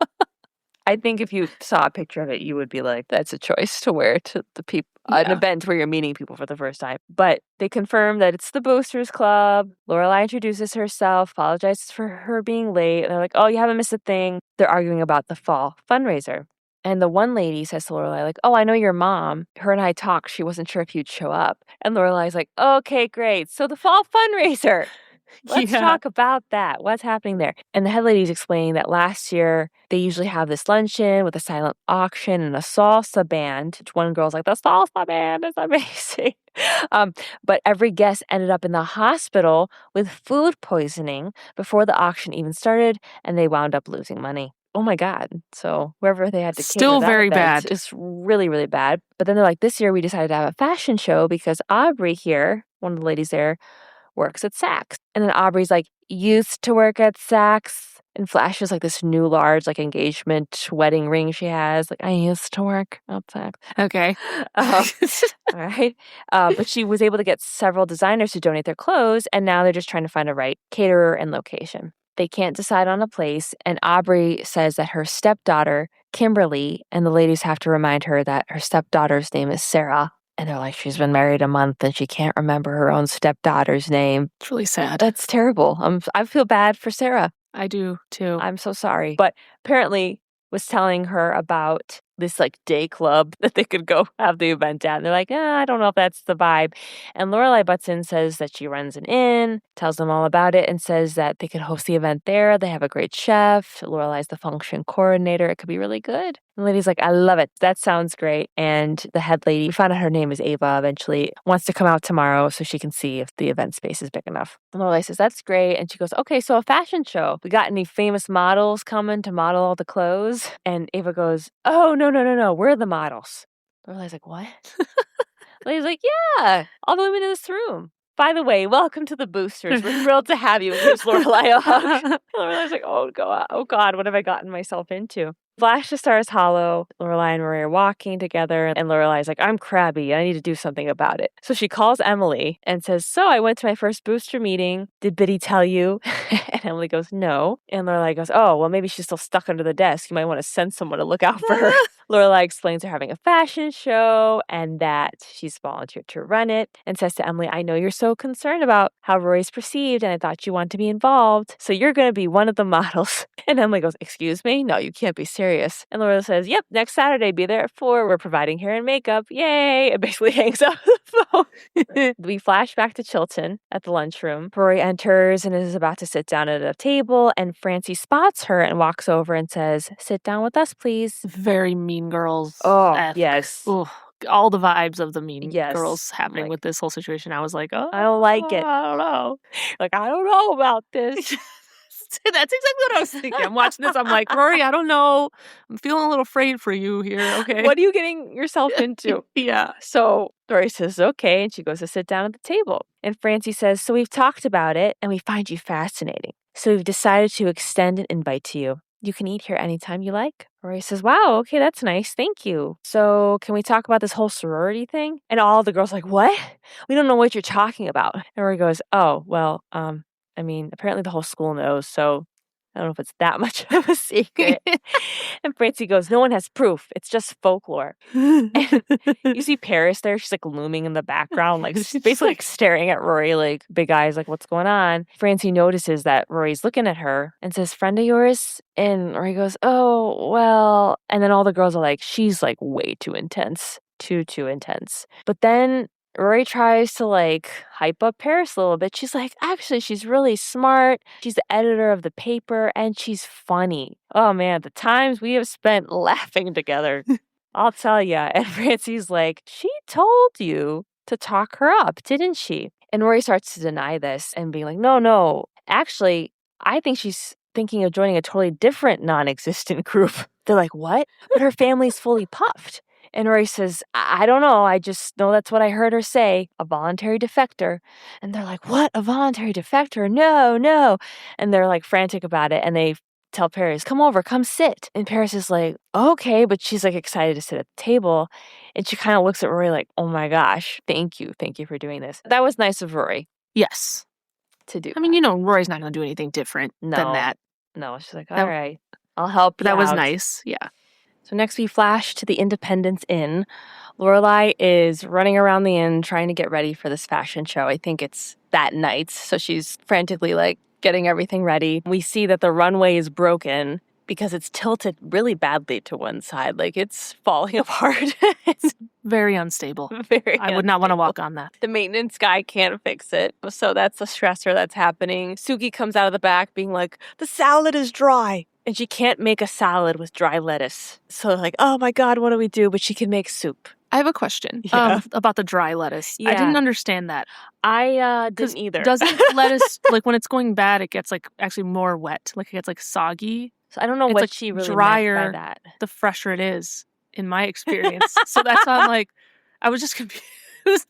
I think if you saw a picture of it, you would be like, that's a choice to wear to the people, an event where you're meeting people for the first time. But they confirm that it's the Boosters Club. Lorelai introduces herself, apologizes for her being late. And they're like, oh, you haven't missed a thing. They're arguing about the fall fundraiser. And the one lady says to Lorelai, like, oh, I know your mom. Her and I talked. She wasn't sure if you'd show up. And Lorelai's like, okay, great. So the fall fundraiser. Let's talk about that. What's happening there? And the head lady's explaining that last year they usually have this luncheon with a silent auction and a salsa band. Which one girl's like, the salsa band is amazing. But every guest ended up in the hospital with food poisoning before the auction even started, and they wound up losing money. Oh my God. So whoever they had to Still very bad. It's really, really bad. But then they're like, this year we decided to have a fashion show because Aubrey here, one of the ladies there, works at Saks. And then Aubrey's like, used to work at Saks, and flashes like this new large like engagement wedding ring she has. Like, I used to work at Saks. Okay. All right. But she was able to get several designers to donate their clothes, and now they're just trying to find a right caterer and location. They can't decide on a place, and Aubrey says that her stepdaughter, Kimberly, and the ladies have to remind her that her stepdaughter's name is Sarah. And they're like, she's been married a month and she can't remember her own stepdaughter's name. It's really sad. That's terrible. I feel bad for Sarah. I do too. I'm so sorry. But apparently was telling her about this like day club that they could go have the event at. And they're like, I don't know if that's the vibe. And Lorelai butts in, says that she runs an inn, tells them all about it, and says that they could host the event there. They have a great chef. Lorelai's the function coordinator. It could be really good. And the lady's like, I love it. That sounds great. And the head lady, we found out her name is Ava eventually, wants to come out tomorrow so she can see if the event space is big enough. And Lorelai says, that's great. And she goes, okay, so a fashion show. We got any famous models coming to model all the clothes? And Ava goes, oh, no. We're the models. Lorelai's like, what? Lady's like, yeah, all the women in this room. By the way, welcome to the Boosters. We're thrilled to have you. And gives Lorelai a hug. Lorelai's like, oh God, what have I gotten myself into? Flash to Stars Hollow. Lorelai and Rory are walking together, and Lorelai's like, I'm crabby. I need to do something about it. So she calls Emily and says, so I went to my first booster meeting. Did Biddy tell you? And Emily goes, no. And Lorelai goes, oh, well, maybe she's still stuck under the desk. You might want to send someone to look out for her. Lorelai explains they're having a fashion show and that she's volunteered to run it, and says to Emily, I know you're so concerned about how Rory's perceived, and I thought you want to be involved. So you're going to be one of the models. And Emily goes, excuse me? No, you can't be serious. And Lorelai says, yep, next Saturday, be there at 4. We're providing hair and makeup. Yay. It basically hangs up the phone. We flash back to Chilton at the lunchroom. Rory enters and is about to sit down at a table, and Francie spots her and walks over and says, sit down with us, please. Very Mean Girls. Oh, yes. Ooh, all the vibes of the Mean Girls happening with this whole situation. I was like, oh, I don't like it. I don't know. Like, I don't know about this. That's exactly what I was thinking. I'm watching this. I'm like, Rory, I don't know. I'm feeling a little afraid for you here. Okay. What are you getting yourself into? Yeah. So Rory says, okay. And she goes to sit down at the table. And Francie says, so we've talked about it and we find you fascinating. So we've decided to extend an invite to you. You can eat here anytime you like. Rory says, wow, okay, that's nice. Thank you. So can we talk about this whole sorority thing? And all the girls are like, what? We don't know what you're talking about. And Rory goes, oh, well, I mean, apparently the whole school knows, so I don't know if it's that much of a secret. And Francie goes, no one has proof. It's just folklore. And you see Paris there. She's like looming in the background, like basically like staring at Rory, like big eyes, like what's going on? Francie notices that Rory's looking at her and says, friend of yours? And Rory goes, oh, well. And then all the girls are like, she's like way too intense. Too intense. But then Rory tries to like hype up Paris a little bit. She's like, actually, she's really smart. She's the editor of the paper and she's funny. Oh man, the times we have spent laughing together. I'll tell ya. And Francie's like, she told you to talk her up, didn't she? And Rory starts to deny this and being like, no. Actually, I think she's thinking of joining a totally different non-existent group. They're like, what? But her family's fully puffed. And Rory says, I don't know. I just know that's what I heard her say, a voluntary defector. And they're like, what? A voluntary defector? No. And they're like frantic about it. And they tell Paris, come over, come sit. And Paris is like, okay. But she's like excited to sit at the table. And she kind of looks at Rory like, oh my gosh, thank you. Thank you for doing this. That was nice of Rory. Yes. To do. I mean, Rory's not going to do anything different than that. No, she's like, all right, I'll help you that out. Was nice. Yeah. So next we flash to the Independence Inn. Lorelai is running around the inn trying to get ready for this fashion show. I think it's that night. So she's frantically like getting everything ready. We see that the runway is broken because it's tilted really badly to one side. Like it's falling apart. It's very unstable. I would not want to walk on that. The maintenance guy can't fix it. So that's the stressor that's happening. Suki comes out of the back being like, the salad is dry. And she can't make a salad with dry lettuce. So like, oh my God, what do we do? But she can make soup. I have a question about the dry lettuce. Yeah. I didn't understand that. I didn't either. Doesn't lettuce, like when it's going bad, it gets like actually more wet. Like it gets like soggy. So I don't know it's what like she really drier meant by that. The fresher it is, in my experience. So that's why I'm like, I was just confused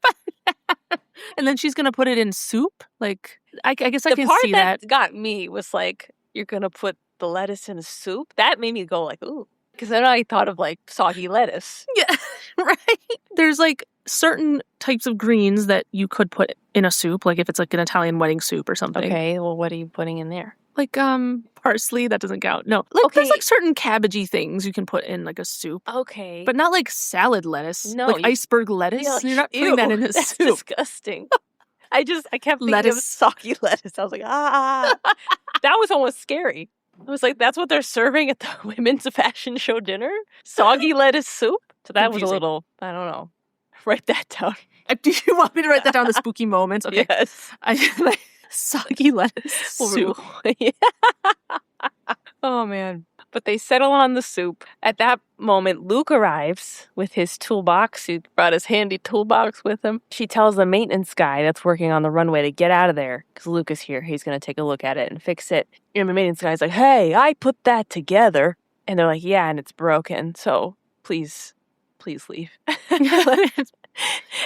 by that. And then she's going to put it in soup? Like, I guess I can see that. The part that got me was like, you're going to put the lettuce in a soup? That made me go like, ooh. Because then I thought of like soggy lettuce. Yeah, right. There's like certain types of greens that you could put in a soup, like if it's like an Italian wedding soup or something. Okay, well, what are you putting in there? Like parsley, that doesn't count. No, like there's like certain cabbagey things you can put in like a soup. Okay. But not like salad lettuce. No. Like iceberg lettuce. You're not putting that in a that's soup. Disgusting. I kept thinking of soggy lettuce. I was like, that was almost scary. I was like, that's what they're serving at the women's fashion show dinner? Soggy lettuce soup? So that was a little, I don't know. Write that down. Do you want me to write that down, the spooky moments? Okay. Yes. I like soggy lettuce soup. Yeah. Oh, man. But they settle on the soup. At that moment, Luke arrives with his toolbox. He brought his handy toolbox with him. She tells the maintenance guy that's working on the runway to get out of there because Luke is here. He's going to take a look at it and fix it. And the maintenance guy's like, hey, I put that together. And they're like, yeah, and it's broken. So please leave.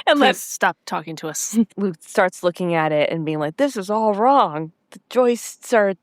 And let's stop talking to us. Luke starts looking at it and being like, this is all wrong. The joists are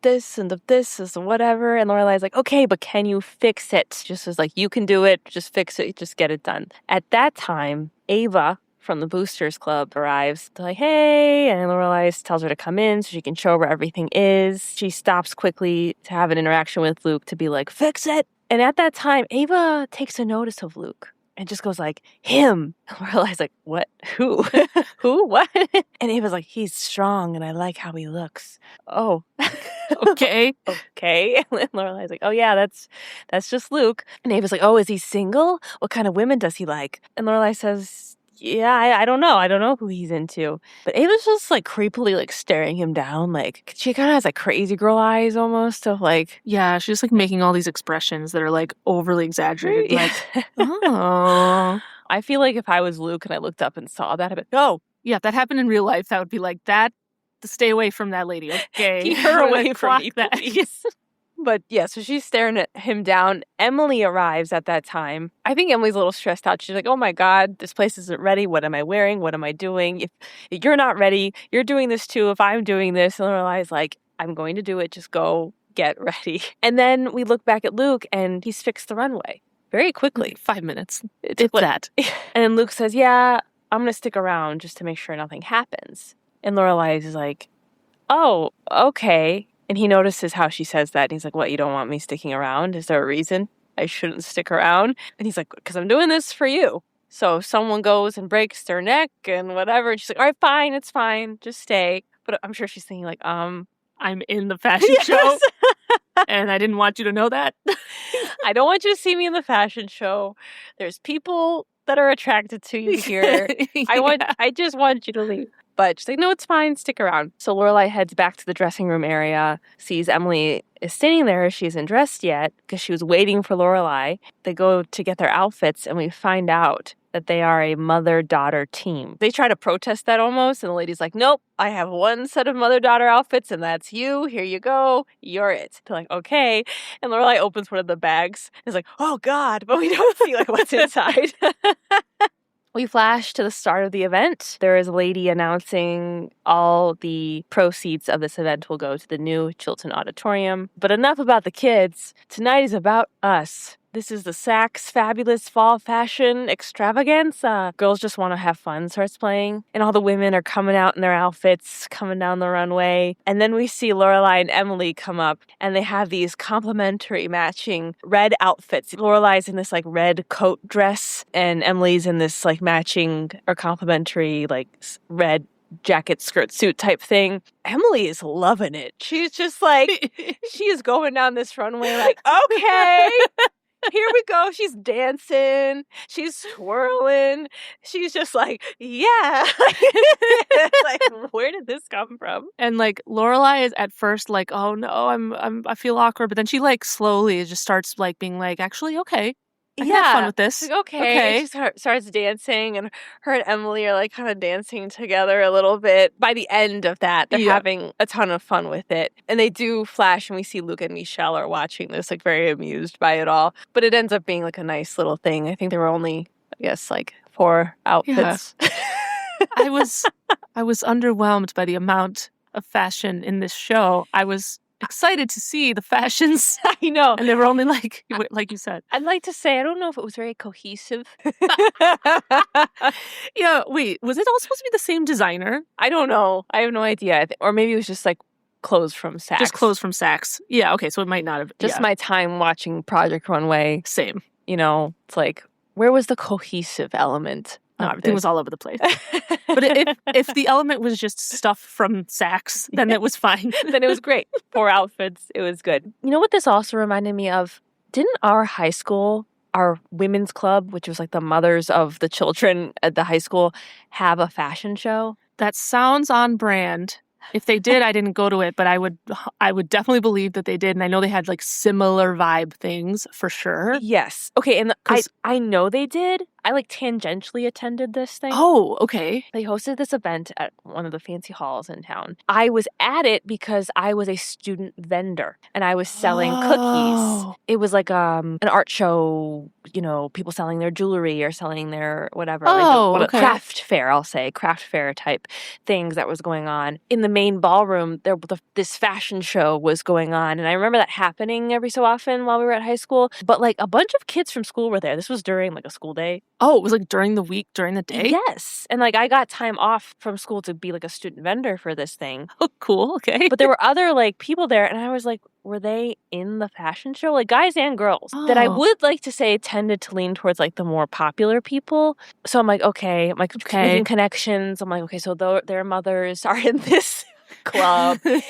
this and this is whatever. And Lorelai's like, okay, but can you fix it? Just as like, you can do it. Just fix it. Just get it done. At that time, Ava from the Boosters Club arrives. They're like, hey. And Lorelai tells her to come in so she can show her where everything is. She stops quickly to have an interaction with Luke to be like, fix it. And at that time, Ava takes a notice of Luke. And just goes like, him. Lorelai's like, what? Who? Who? What? And Ava's like, he's strong and I like how he looks. Oh. Okay. Okay. And Lorelai's like, oh yeah, that's just Luke. And Ava's like, oh, is he single? What kind of women does he like? And Lorelai says, yeah, I don't know. I don't know who he's into. But Ava's just like creepily like staring him down. Like she kind of has like crazy girl eyes almost of like. Yeah, she's just like making all these expressions that are like overly exaggerated. Yeah. Like, oh. I feel like if I was Luke and I looked up and saw that, I'd be like, oh. Yeah, if that happened in real life, that would be like that. Stay away from that lady, okay? Keep her away from me, that. Please. But yeah, so she's staring at him down. Emily arrives at that time. I think Emily's a little stressed out. She's like, oh my God, this place isn't ready. What am I wearing? What am I doing? If you're not ready, you're doing this too. If I'm doing this, and Lorelai's like, I'm going to do it. Just go get ready. And then we look back at Luke and he's fixed the runway very quickly. 5 minutes. It's that. And then Luke says, yeah, I'm going to stick around just to make sure nothing happens. And Lorelai is like, oh, okay. And he notices how she says that. And he's like, what, you don't want me sticking around? Is there a reason I shouldn't stick around? And he's like, because I'm doing this for you. So if someone goes and breaks their neck and whatever, and she's like, all right, fine, it's fine. Just stay. But I'm sure she's thinking like, I'm in the fashion show. And I didn't want you to know that. I don't want you to see me in the fashion show. There's people that are attracted to you here. Yeah. I just want you to leave. But she's like, no, it's fine. Stick around. So Lorelai heads back to the dressing room area, sees Emily is standing there. She isn't dressed yet because she was waiting for Lorelai. They go to get their outfits, and we find out that they are a mother-daughter team. They try to protest that almost, and the lady's like, nope, I have one set of mother-daughter outfits, and that's you. Here you go. You're it. They're like, okay. And Lorelai opens one of the bags and is like, oh, God. But we don't see like what's inside. We flash to the start of the event. There is a lady announcing all the proceeds of this event will go to the new Chilton Auditorium. But enough about the kids. Tonight is about us. This is the Saks Fabulous Fall Fashion Extravaganza. Girls Just Want to Have Fun starts playing, and all the women are coming out in their outfits, coming down the runway. And then we see Lorelai and Emily come up, and they have these complementary matching red outfits. Lorelai's in this like red coat dress, and Emily's in this like matching or complementary like red jacket, skirt, suit type thing. Emily is loving it. She's just like, she is going down this runway like, okay. Here we go. She's dancing. She's twirling. She's just like, yeah. Like, where did this come from? And like Lorelai is at first like, oh no, I feel awkward, but then she like slowly just starts like being like, actually, okay. I can have fun with this. Like, okay. She starts dancing, and her and Emily are like kind of dancing together a little bit. By the end of that, they're having a ton of fun with it. And they do flash, and we see Luke and Michelle are watching this, like very amused by it all. But it ends up being like a nice little thing. I think there were only, I guess, like 4 outfits. Yeah. I was underwhelmed by the amount of fashion in this show. I was excited to see the fashions. I know. And they were only like you said. I'd like to say, I don't know if it was very cohesive. Yeah, wait, was it all supposed to be the same designer? I don't know. I have no idea. Or maybe it was just like clothes from Saks. Just clothes from Saks. Yeah, okay, so it might not have. Just my time watching Project Runway. Same. You know, it's like, where was the cohesive element? No, everything was all over the place. But if the element was just stuff from Saks, then it was fine. Then it was great. 4 outfits. It was good. You know what this also reminded me of? Didn't our high school, our women's club, which was like the mothers of the children at the high school, have a fashion show? That sounds on brand. If they did, I didn't go to it, but I would definitely believe that they did. And I know they had like similar vibe things for sure. Yes. Okay. And I know they did. I like tangentially attended this thing. Oh, okay. They hosted this event at one of the fancy halls in town. I was at it because I was a student vendor and I was selling cookies. It was like an art show, you know, people selling their jewelry or selling their whatever. Okay. Craft fair, I'll say. Craft fair type things that was going on. In the main ballroom, this fashion show was going on. And I remember that happening every so often while we were at high school. But like a bunch of kids from school were there. This was during like a school day. Oh, it was like during the week, during the day? Yes. And like I got time off from school to be like a student vendor for this thing. Oh, cool. Okay. But there were other like people there and I was like, were they in the fashion show? Like guys and girls that I would like to say tended to lean towards like the more popular people. So I'm like, okay. I'm like making connections. I'm like, okay, so their mothers are in this club and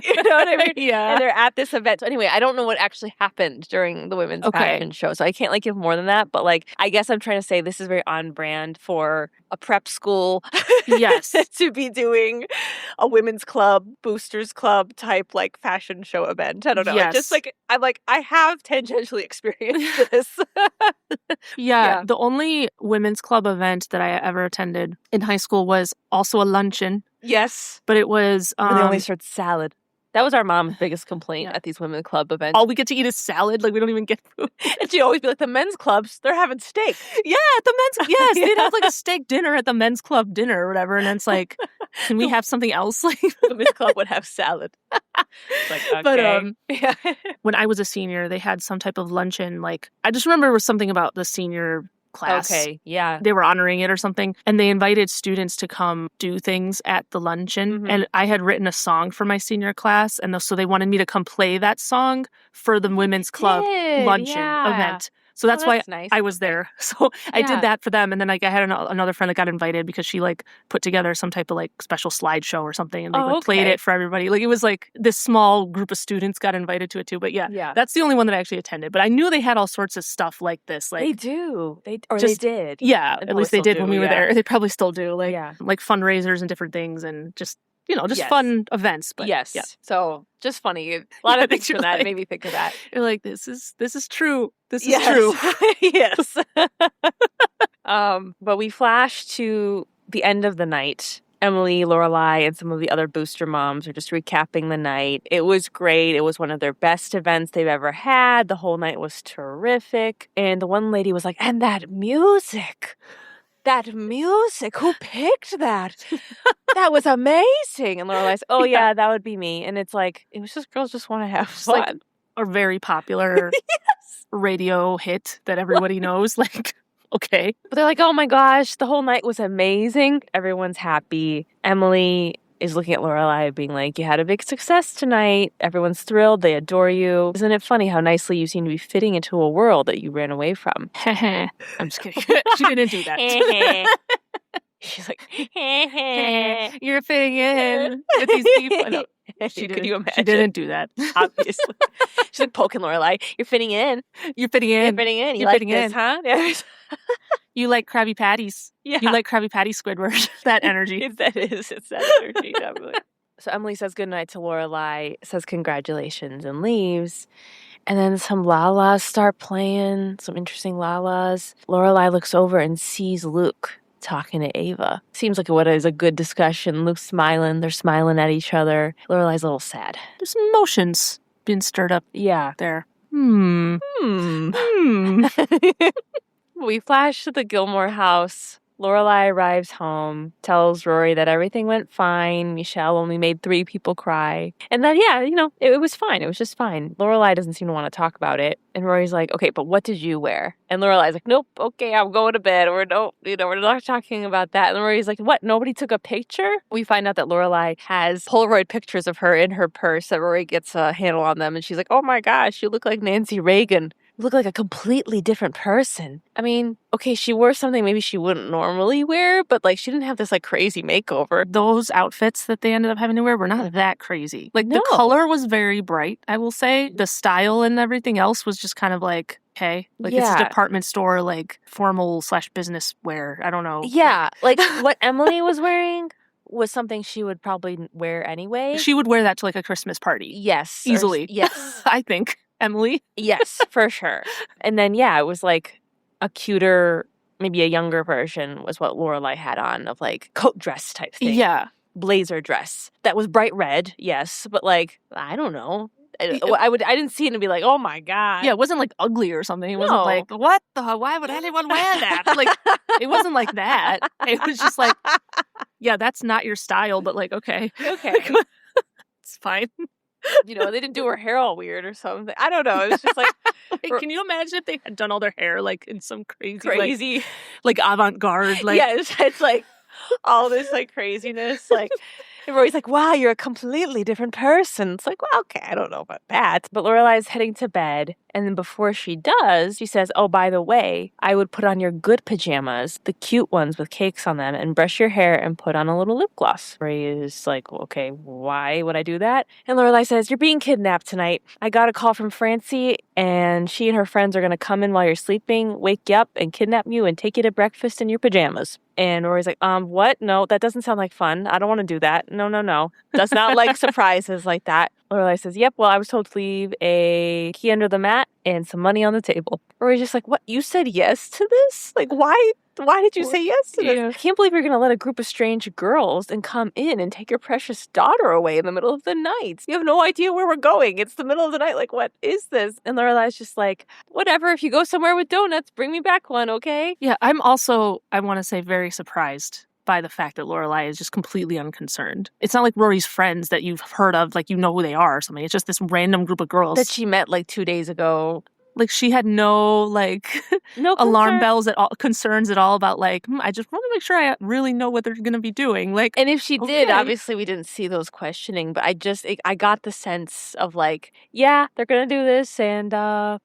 you know what I mean? Yeah. And they're at this event. So anyway, I don't know what actually happened during the women's fashion show. So I can't like give more than that. But like I guess I'm trying to say this is very on brand for a prep school. Yes. To be doing a women's club, boosters club type like fashion show event. I don't know. Yes. Just like I'm like, I have tangentially experienced this. Yeah. The only women's club event that I ever attended in high school was also a luncheon. Yes. But it was they only served salad. That was our mom's biggest complaint at these women's club events. All we get to eat is salad. Like, we don't even get food. And she'd always be like, the men's clubs, they're having steak. Yeah, the men's, yes. They'd have like a steak dinner at the men's club dinner or whatever. And then it's like, can we have something else? Like, the men's club would have salad. It's like, okay. But when I was a senior, they had some type of luncheon. Like, I just remember it was something about the senior class. Okay, yeah. They were honoring it or something. And they invited students to come do things at the luncheon. Mm-hmm. And I had written a song for my senior class. And so they wanted me to come play that song for the women's club luncheon event. So that's why nice. I was there. So I did that for them. And then like I had another friend that got invited because she like put together some type of like special slideshow or something. And they played it for everybody. Like it was like this small group of students got invited to it too. But yeah, that's the only one that I actually attended. But I knew they had all sorts of stuff like this. Like they do. They did. Yeah, at least they did when we were there. They probably still do. Like like fundraisers and different things and just fun events. But so just funny. A lot of things from that made me think of that. You're like, this is true. This is true. Yes. But we flash to the end of the night. Emily, Lorelai, and some of the other booster moms are just recapping the night. It was great. It was one of their best events they've ever had. The whole night was terrific. And the one lady was like, and that music, who picked that? That was amazing. And Lorelai's, oh yeah, that would be me. And it's like, it was just girls just want to have fun. Like, a very popular radio hit that everybody knows. Like, okay. But they're like, oh my gosh, the whole night was amazing. Everyone's happy. Emily is looking at Lorelai being like, you had a big success tonight. Everyone's thrilled. They adore you. Isn't it funny how nicely you seem to be fitting into a world that you ran away from? I'm just kidding. She didn't do that. She's like, you're fitting in with these people. No, could you imagine? She didn't do that. Obviously. She's like poking Lorelai. You're fitting in. You're fitting in. You're fitting in. You You're like fitting this, in. huh? Yeah. You like Krabby Patties. Yeah. You like Krabby Patty Squidward. That energy. It's that energy, definitely. So Emily says goodnight to Lorelai, says congratulations, and leaves. And then some la-las start playing, some interesting la-las. Lorelai looks over and sees Luke talking to Ava. Seems like what is a good discussion. Luke's smiling. They're smiling at each other. Lorelai's a little sad. There's some emotions being stirred up there. We flash to the Gilmore house. Lorelai arrives home, tells Rory that everything went fine. Michelle only made 3 people cry. And that, it was fine. It was just fine. Lorelai doesn't seem to want to talk about it. And Rory's like, okay, but what did you wear? And Lorelai's like, nope, okay, I'm going to bed. We're not talking about that. And Rory's like, what? Nobody took a picture? We find out that Lorelai has Polaroid pictures of her in her purse that Rory gets a handle on them. And she's like, oh my gosh, you look like Nancy Reagan. You look like a completely different person. I mean, okay, she wore something maybe she wouldn't normally wear, but like she didn't have this like crazy makeover. Those outfits that they ended up having to wear were not that crazy. Like the color was very bright, I will say. The style and everything else was just kind of like, okay, like it's a department store, like formal/business wear. I don't know. Yeah, like what Emily was wearing was something she would probably wear anyway. She would wear that to like a Christmas party. Yes. Easily. Yes. I think. Emily? Yes, for sure. And then, it was like a cuter, maybe a younger version was what Lorelai had on of like coat dress type thing. Yeah. Blazer dress. That was bright red, yes. But like, I don't know. I didn't see it and be like, oh my God. Yeah, it wasn't like ugly or something. It wasn't like, why would anyone wear that? Like, it wasn't like that. It was just like, yeah, that's not your style, but like, okay. Okay. It's fine. They didn't do her hair all weird or something. I don't know. It was just like... Can you imagine if they had done all their hair like in some crazy like avant-garde? Like... Yeah, it's like all this like craziness. Like, and Rory's like, wow, you're a completely different person. It's like, well, okay, I don't know about that. But Lorelai's heading to bed. And then before she does, she says, oh, by the way, I would put on your good pajamas, the cute ones with cakes on them, and brush your hair and put on a little lip gloss. Rory is like, okay, why would I do that? And Lorelai says, you're being kidnapped tonight. I got a call from Francie, and she and her friends are going to come in while you're sleeping, wake you up, and kidnap you and take you to breakfast in your pajamas. And Rory's like, what? No, that doesn't sound like fun. I don't want to do that. No. Does not like surprises like that. Lorelai says, yep, well, I was told to leave a key under the mat and some money on the table. Rory's just like, what? You said yes to this? Like, why did you say yes to this? I can't believe you're going to let a group of strange girls and come in and take your precious daughter away in the middle of the night. You have no idea where we're going. It's the middle of the night. Like, what is this? And Lorelai's just like, whatever. If you go somewhere with donuts, bring me back one, okay? Yeah, I'm also, I want to say, very surprised by the fact that Lorelai is just completely unconcerned. It's not like Rory's friends that you've heard of, like you know who they are or something. It's just this random group of girls. That she met like 2 days ago. Like she had no alarm bells at all, concerns at all about like, I just want to make sure I really know what they're going to be doing. Like, and if she did, obviously we didn't see those questioning, but I got the sense of like, yeah, they're going to do this and have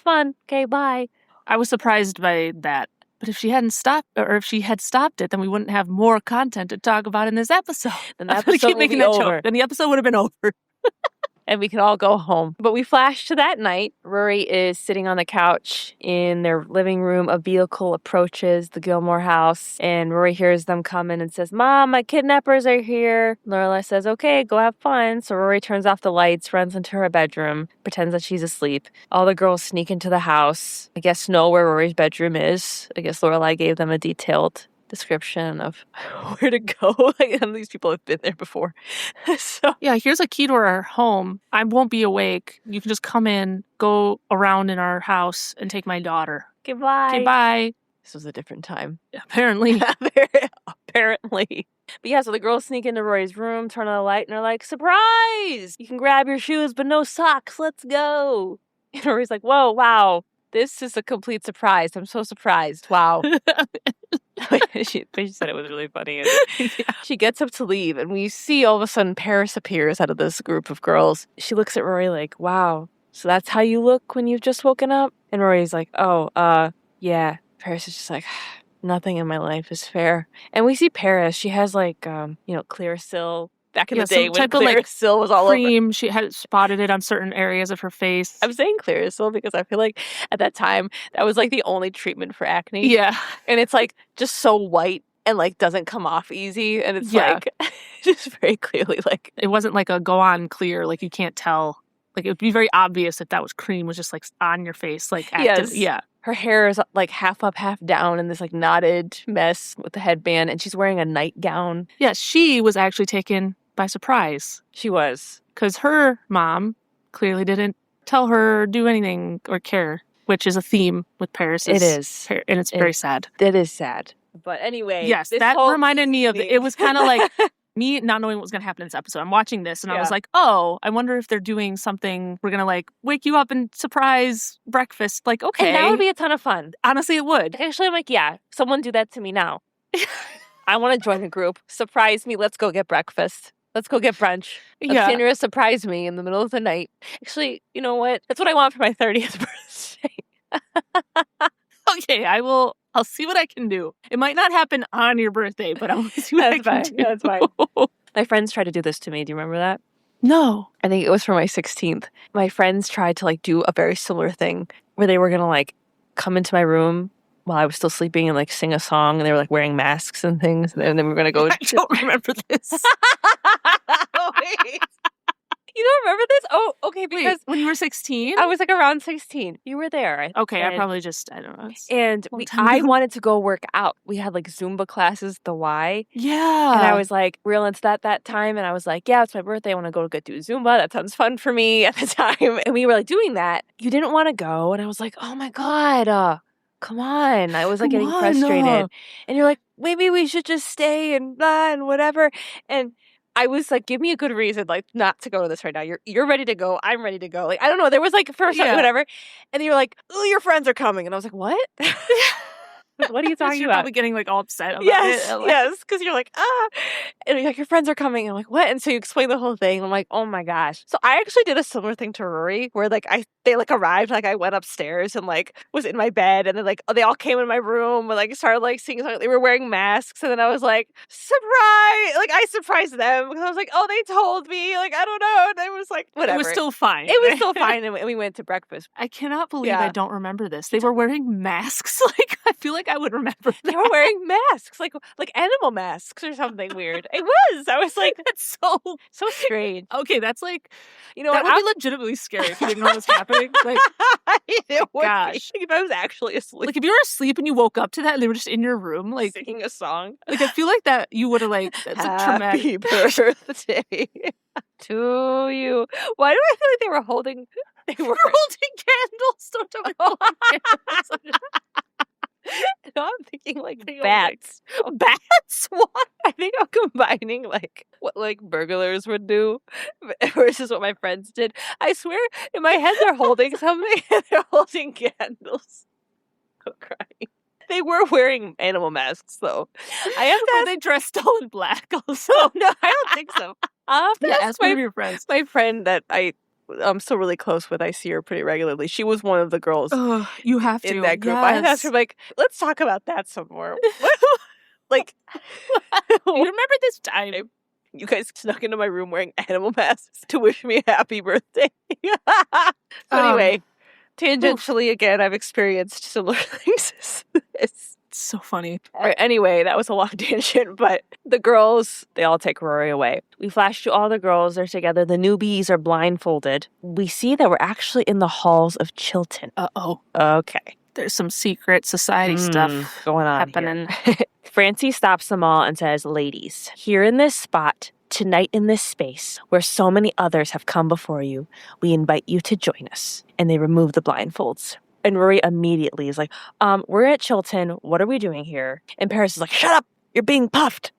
fun. Okay, bye. I was surprised by that. But if she had stopped it, then we wouldn't have more content to talk about in this episode. Then the episode would be over. Then the episode would have been over. And we can all go home. But we flash to that night. Rory is sitting on the couch in their living room. A vehicle approaches the Gilmore house, and Rory hears them coming and says, Mom, my kidnappers are here. Lorelai says, okay, go have fun. So Rory turns off the lights, runs into her bedroom, pretends that she's asleep. All the girls sneak into the house. I guess know where Rory's bedroom is. I guess Lorelai gave them a detailed description of where to go. Like, these people have been there before. So yeah, here's a key to our home. I won't be awake. You can just come in, go around in our house, and take my daughter. Goodbye. Okay, bye. This was a different time. Apparently. apparently. But yeah, so the girls sneak into Rory's room, turn on the light, and they're like, surprise! You can grab your shoes, but no socks. Let's go. And Rory's like, whoa, wow. This is a complete surprise. I'm so surprised. Wow. she said it was really funny. And she gets up to leave, and we see all of a sudden Paris appears out of this group of girls. She looks at Rory like, wow, so that's how you look when you've just woken up? And Rory's like, oh, yeah. Paris is just like, nothing in my life is fair. And we see Paris. She has like, Clearasil. Back in the day when Clearasil was all cream, over. She had spotted it on certain areas of her face. I'm saying Clearasil because I feel like at that time that was like the only treatment for acne. Yeah. And it's like just so white and like doesn't come off easy. And it's like just very clearly like. It wasn't like a go on clear, like you can't tell. Like it would be very obvious if that was cream was just like on your face. Like active. Yes. Yeah. Her hair is like half up, half down in this like knotted mess with the headband. And she's wearing a nightgown. Yeah, she was actually taken by surprise. She was. Because her mom clearly didn't tell her, do anything, or care, which is a theme with Paris. It is. And it's very sad. It is sad. But anyway. Yes, that reminded me of it was kind of like me not knowing what was going to happen in this episode. I'm watching this and I was like, oh, I wonder if they're doing something. We're going to like wake you up and surprise breakfast. Like, okay. And that would be a ton of fun. Honestly, it would. Actually, I'm like, yeah, someone do that to me now. I want to join a group. Surprise me. Let's go get breakfast. Let's go get brunch. Sandra surprise me in the middle of the night. Actually, you know what? That's what I want for my 30th birthday. Okay, I'll see what I can do. It might not happen on your birthday, but I'll see what I can do. Yeah, that's fine. My friends tried to do this to me. Do you remember that? No. I think it was for my 16th. My friends tried to like do a very similar thing where they were going to like come into my room while I was still sleeping and like sing a song, and they were like wearing masks and things, and then we were going to go. I don't remember this. Oh, wait. You don't remember this? Oh, okay, because wait, when you were 16? I was like around 16. You were there. Okay, I probably just, I don't know. And I wanted to go work out. We had like Zumba classes, the Y. Yeah. And I was like real into that time. And I was like, yeah, it's my birthday. I want to go do Zumba. That sounds fun for me at the time. And we were like doing that. You didn't want to go. And I was like, oh my God, come on. I was like getting frustrated. And you're like, maybe we should just stay and blah and whatever. And I was like, give me a good reason, like, not to go to this right now. You're ready to go. I'm ready to go. Like, I don't know. There was like first whatever. And you're like, oh, your friends are coming. And I was like, what? What are you talking you're about? Probably getting like all upset about it. Yes. Because you're like, and you're like, your friends are coming. And I'm like, what? And so you explain the whole thing. And I'm like, oh my gosh. So I actually did a similar thing to Rory where like they like arrived, like I went upstairs and like was in my bed, and then like they all came in my room and like started like singing songs. They were wearing masks, and then I was like, surprise! Like I surprised them because I was like, oh, they told me. Like I don't know. And I was like, whatever. It was still fine. It was still fine, and we went to breakfast. I cannot believe I don't remember this. They were wearing masks. Like I feel like I would remember that. They were wearing masks, like animal masks or something weird. It was. I was like, that's so strange. Okay, that's like, you know, that would be legitimately scary if you didn't know what was happening. Like, it would gosh, be. Like if I was actually asleep, like if you were asleep and you woke up to that and they were just in your room, like singing a song. Like I feel like that you would have like that's a traumatic. Happy birthday to you. Why do I feel like they were holding? They were holding candles. Don't tell me holding candles. No, I'm thinking like bats. Bats? What? I think I'm combining like what like burglars would do versus what my friends did. I swear in my head they're holding something and they're holding candles. I'm crying. They were wearing animal masks though. I have to ask, they dressed all in black also. No, I don't think so. I'll have to ask one of your friends. My friend that I'm still really close with. I see her pretty regularly. She was one of the girls. You have to in that group. I asked her like, let's talk about that some more. Like, you remember this time you guys snuck into my room wearing animal masks to wish me a happy birthday? So anyway, tangentially again, I've experienced similar things as this. It's so funny. All right, anyway, that was a long tangent, but the girls, they all take Rory away. We flash to all the girls. They're together. The newbies are blindfolded. We see that we're actually in the halls of Chilton. Uh-oh. Okay. There's some secret society stuff going on happening. Francie stops them all and says, ladies, here in this spot, tonight in this space, where so many others have come before you, we invite you to join us. And they remove the blindfolds. And Rory immediately is like, we're at Chilton. What are we doing here? And Paris is like, shut up. You're being puffed.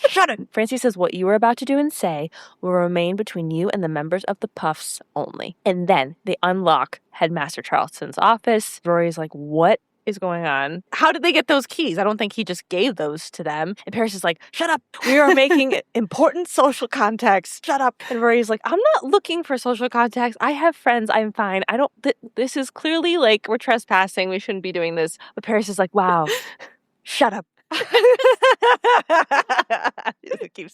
Shut it. Francie says, what you are about to do and say will remain between you and the members of the Puffs only. And then they unlock Headmaster Charleston's office. Rory's like, what is going on? How did they get those keys? I don't think he just gave those to them. And Paris is like, shut up. We are making important social contacts. Shut up. And Rory's like, I'm not looking for social contacts. I have friends. I'm fine. I don't, this is clearly like we're trespassing. We shouldn't be doing this. But Paris is like, wow, shut up. She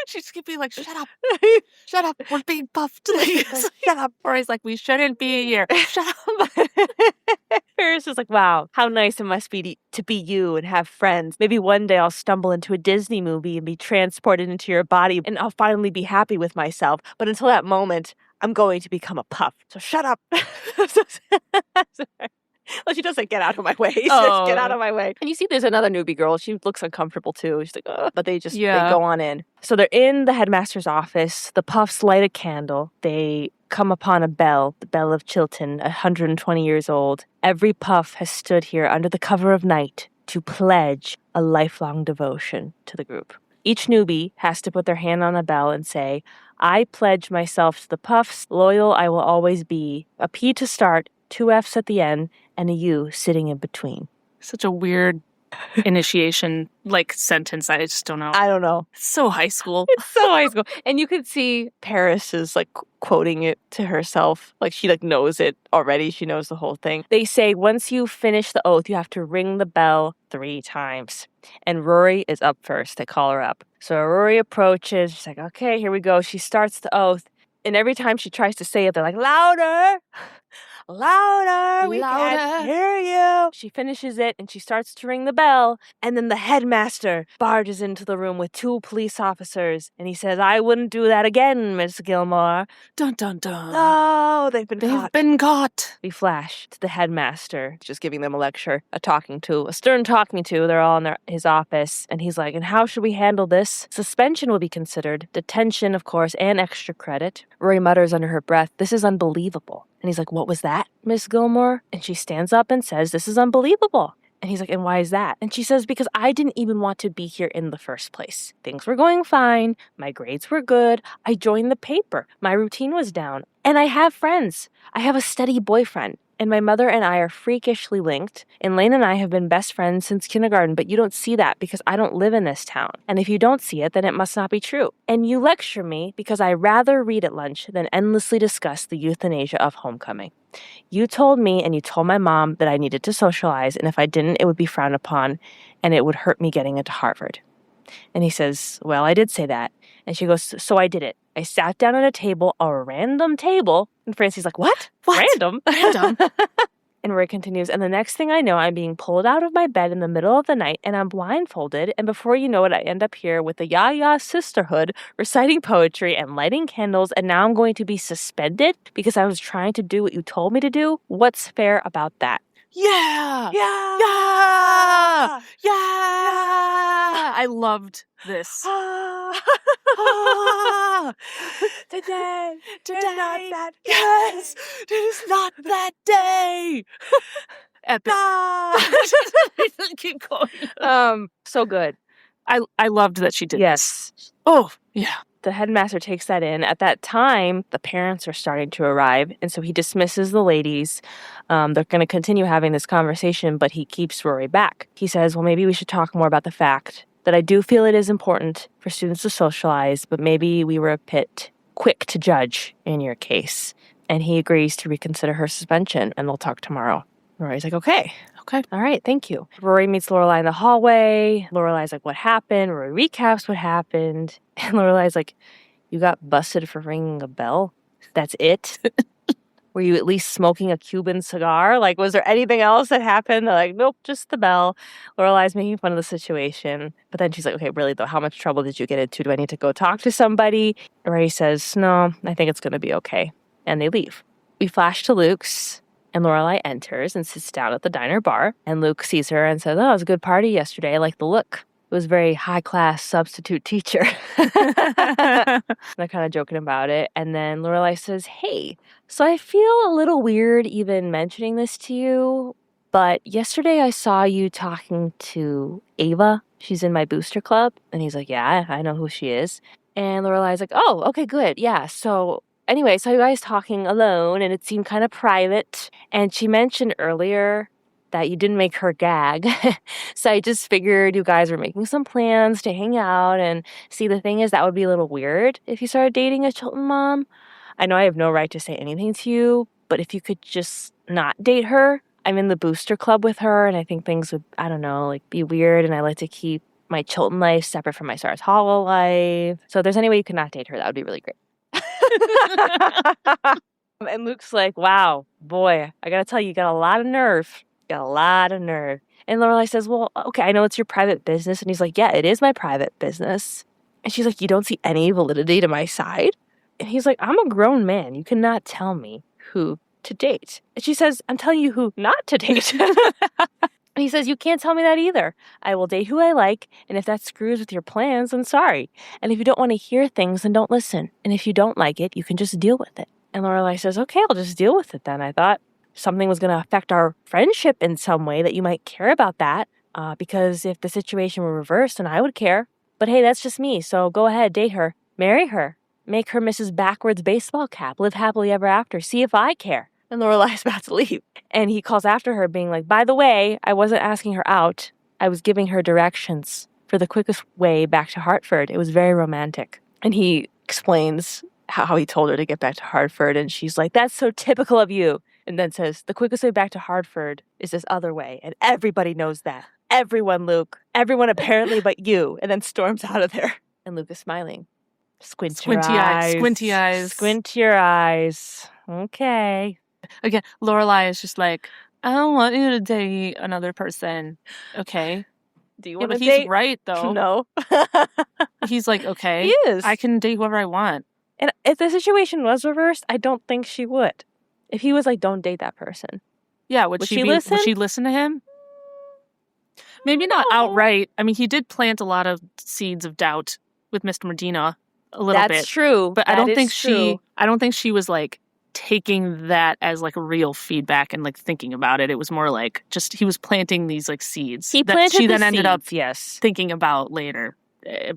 just keep being like, shut up. Shut up. We're being puffed. Shut up. Or he's like, we shouldn't be here. Shut up. Paris is like, wow, how nice it must be to be you and have friends. Maybe one day I'll stumble into a Disney movie and be transported into your body and I'll finally be happy with myself. But until that moment, I'm going to become a puff. So shut up. Well, she doesn't get out of my way. She says, get out of my way. And you see there's another newbie girl. She looks uncomfortable too. She's like, oh. But they go on in. So they're in the headmaster's office. The Puffs light a candle. They come upon a bell, the bell of Chilton, 120 years old. Every Puff has stood here under the cover of night to pledge a lifelong devotion to the group. Each newbie has to put their hand on the bell and say, I pledge myself to the Puffs. Loyal I will always be. A P to start, 2 F's at the end, and a U sitting in between. Such a weird initiation sentence. I just don't know. I don't know. It's so high school. It's so high school. And you could see Paris is quoting it to herself. She knows it already. She knows the whole thing. They say once you finish the oath, you have to ring the bell 3 times. And Rory is up first. They call her up. So Rory approaches. She's like, okay, here we go. She starts the oath. And every time she tries to say it, they're like, louder. Louder, we can't hear you. She finishes it and she starts to ring the bell. And then the headmaster barges into the room with 2 police officers. And he says, I wouldn't do that again, Miss Gilmore. Dun, dun, dun. Oh, they've been caught. We flash to the headmaster, just giving them a lecture, a stern talking to. They're all in his office. And he's like, and how should we handle this? Suspension will be considered. Detention, of course, and extra credit. Rory mutters under her breath, this is unbelievable. And he's like, what was that, Miss Gilmore? And she stands up and says, this is unbelievable. And he's like, and why is that? And she says, because I didn't even want to be here in the first place. Things were going fine. My grades were good. I joined the paper. My routine was down. And I have friends. I have a steady boyfriend. And my mother and I are freakishly linked. And Lane and I have been best friends since kindergarten, but you don't see that because I don't live in this town. And if you don't see it, then it must not be true. And you lecture me because I rather read at lunch than endlessly discuss the euthanasia of homecoming. You told me and you told my mom that I needed to socialize, and if I didn't, it would be frowned upon, and it would hurt me getting into Harvard. And he says, well, I did say that. And she goes, so I did it. I sat down at a table, a random table. And Francie's like, what? Random? Random. And Rory continues, and the next thing I know, I'm being pulled out of my bed in the middle of the night, and I'm blindfolded, and before you know it, I end up here with the Ya-Ya sisterhood, reciting poetry and lighting candles, and now I'm going to be suspended because I was trying to do what you told me to do? What's fair about that? Yeah! Yeah! Yeah! Yeah! I loved this. Today is not that day. Yes! It is not that day! Epic. Keep going. So good. I loved that she did yes. this. Oh, yeah. The headmaster takes that in. At that time, the parents are starting to arrive, and so he dismisses the ladies. They're going to continue having this conversation, but he keeps Rory back. He says, well, maybe we should talk more about the fact that I do feel it is important for students to socialize, but maybe we were a bit quick to judge in your case. And he agrees to reconsider her suspension, and they'll talk tomorrow. Rory's like, okay. All right, thank you. Rory meets Lorelai in the hallway. Lorelai's like, what happened? Rory recaps what happened. And Lorelai's like, you got busted for ringing a bell? That's it? Were you at least smoking a Cuban cigar? Was there anything else that happened? They're like, nope, just the bell. Lorelai's making fun of the situation. But then she's like, okay, really though, how much trouble did you get into? Do I need to go talk to somebody? Rory says, no, I think it's going to be okay. And they leave. We flash to Luke's. And Lorelai enters and sits down at the diner bar. And Luke sees her and says, oh, it was a good party yesterday. I like the look. It was very high-class substitute teacher. They're kind of joking about it. And then Lorelai says, hey, so I feel a little weird even mentioning this to you. But yesterday I saw you talking to Ava. She's in my booster club. And he's like, yeah, I know who she is. And Lorelai's like, oh, okay, good. Yeah. So anyway, so you guys talking alone and it seemed kind of private. And she mentioned earlier that you didn't make her gag. So I just figured you guys were making some plans to hang out. And see, the thing is, that would be a little weird if you started dating a Chilton mom. I know I have no right to say anything to you, but if you could just not date her. I'm in the booster club with her, and I think things would, I don't know, like be weird, and I like to keep my Chilton life separate from my Stars Hollow life. So if there's any way you could not date her, that would be really great. And Luke's like, wow, boy, I gotta tell you, you got a lot of nerve. You got a lot of nerve. And Lorelai says, well, okay, I know it's your private business. And he's like, yeah, it is my private business. And she's like, you don't see any validity to my side? And he's like, I'm a grown man. You cannot tell me who to date. And she says, I'm telling you who not to date. And he says, you can't tell me that either. I will date who I like, and if that screws with your plans, then sorry. And if you don't want to hear things, then don't listen. And if you don't like it, you can just deal with it. And Lorelai says, okay, I'll just deal with it then. I thought something was going to affect our friendship in some way, that you might care about that, because if the situation were reversed, then I would care. But hey, that's just me, so go ahead, date her. Marry her. Make her Mrs. Backwards baseball cap. Live happily ever after. See if I care. And Lorelai's about to leave. And he calls after her being like, by the way, I wasn't asking her out. I was giving her directions for the quickest way back to Hartford. It was very romantic. And he explains how he told her to get back to Hartford. And she's like, that's so typical of you. And then says, the quickest way back to Hartford is this other way. And everybody knows that. Everyone, Luke. Everyone apparently but you. And then storms out of there. And Luke is smiling. Squinty eyes. Squinty eyes. Squint your eyes. Okay. Again, Lorelai is just like, I don't want you to date another person. Okay. Do you Yeah, want to but date? he's right, though. No. He's like, okay. He is. I can date whoever I want. And if the situation was reversed, I don't think she would. If he was like, don't date that person. Yeah, would she listen? Would she listen to him? Maybe not outright. I mean, he did plant a lot of seeds of doubt with Mr. Medina a little bit. That's true. But I don't think she was like taking that as like real feedback and like thinking about it. It was more like just he was planting these like seeds that she then ended up yes, thinking about later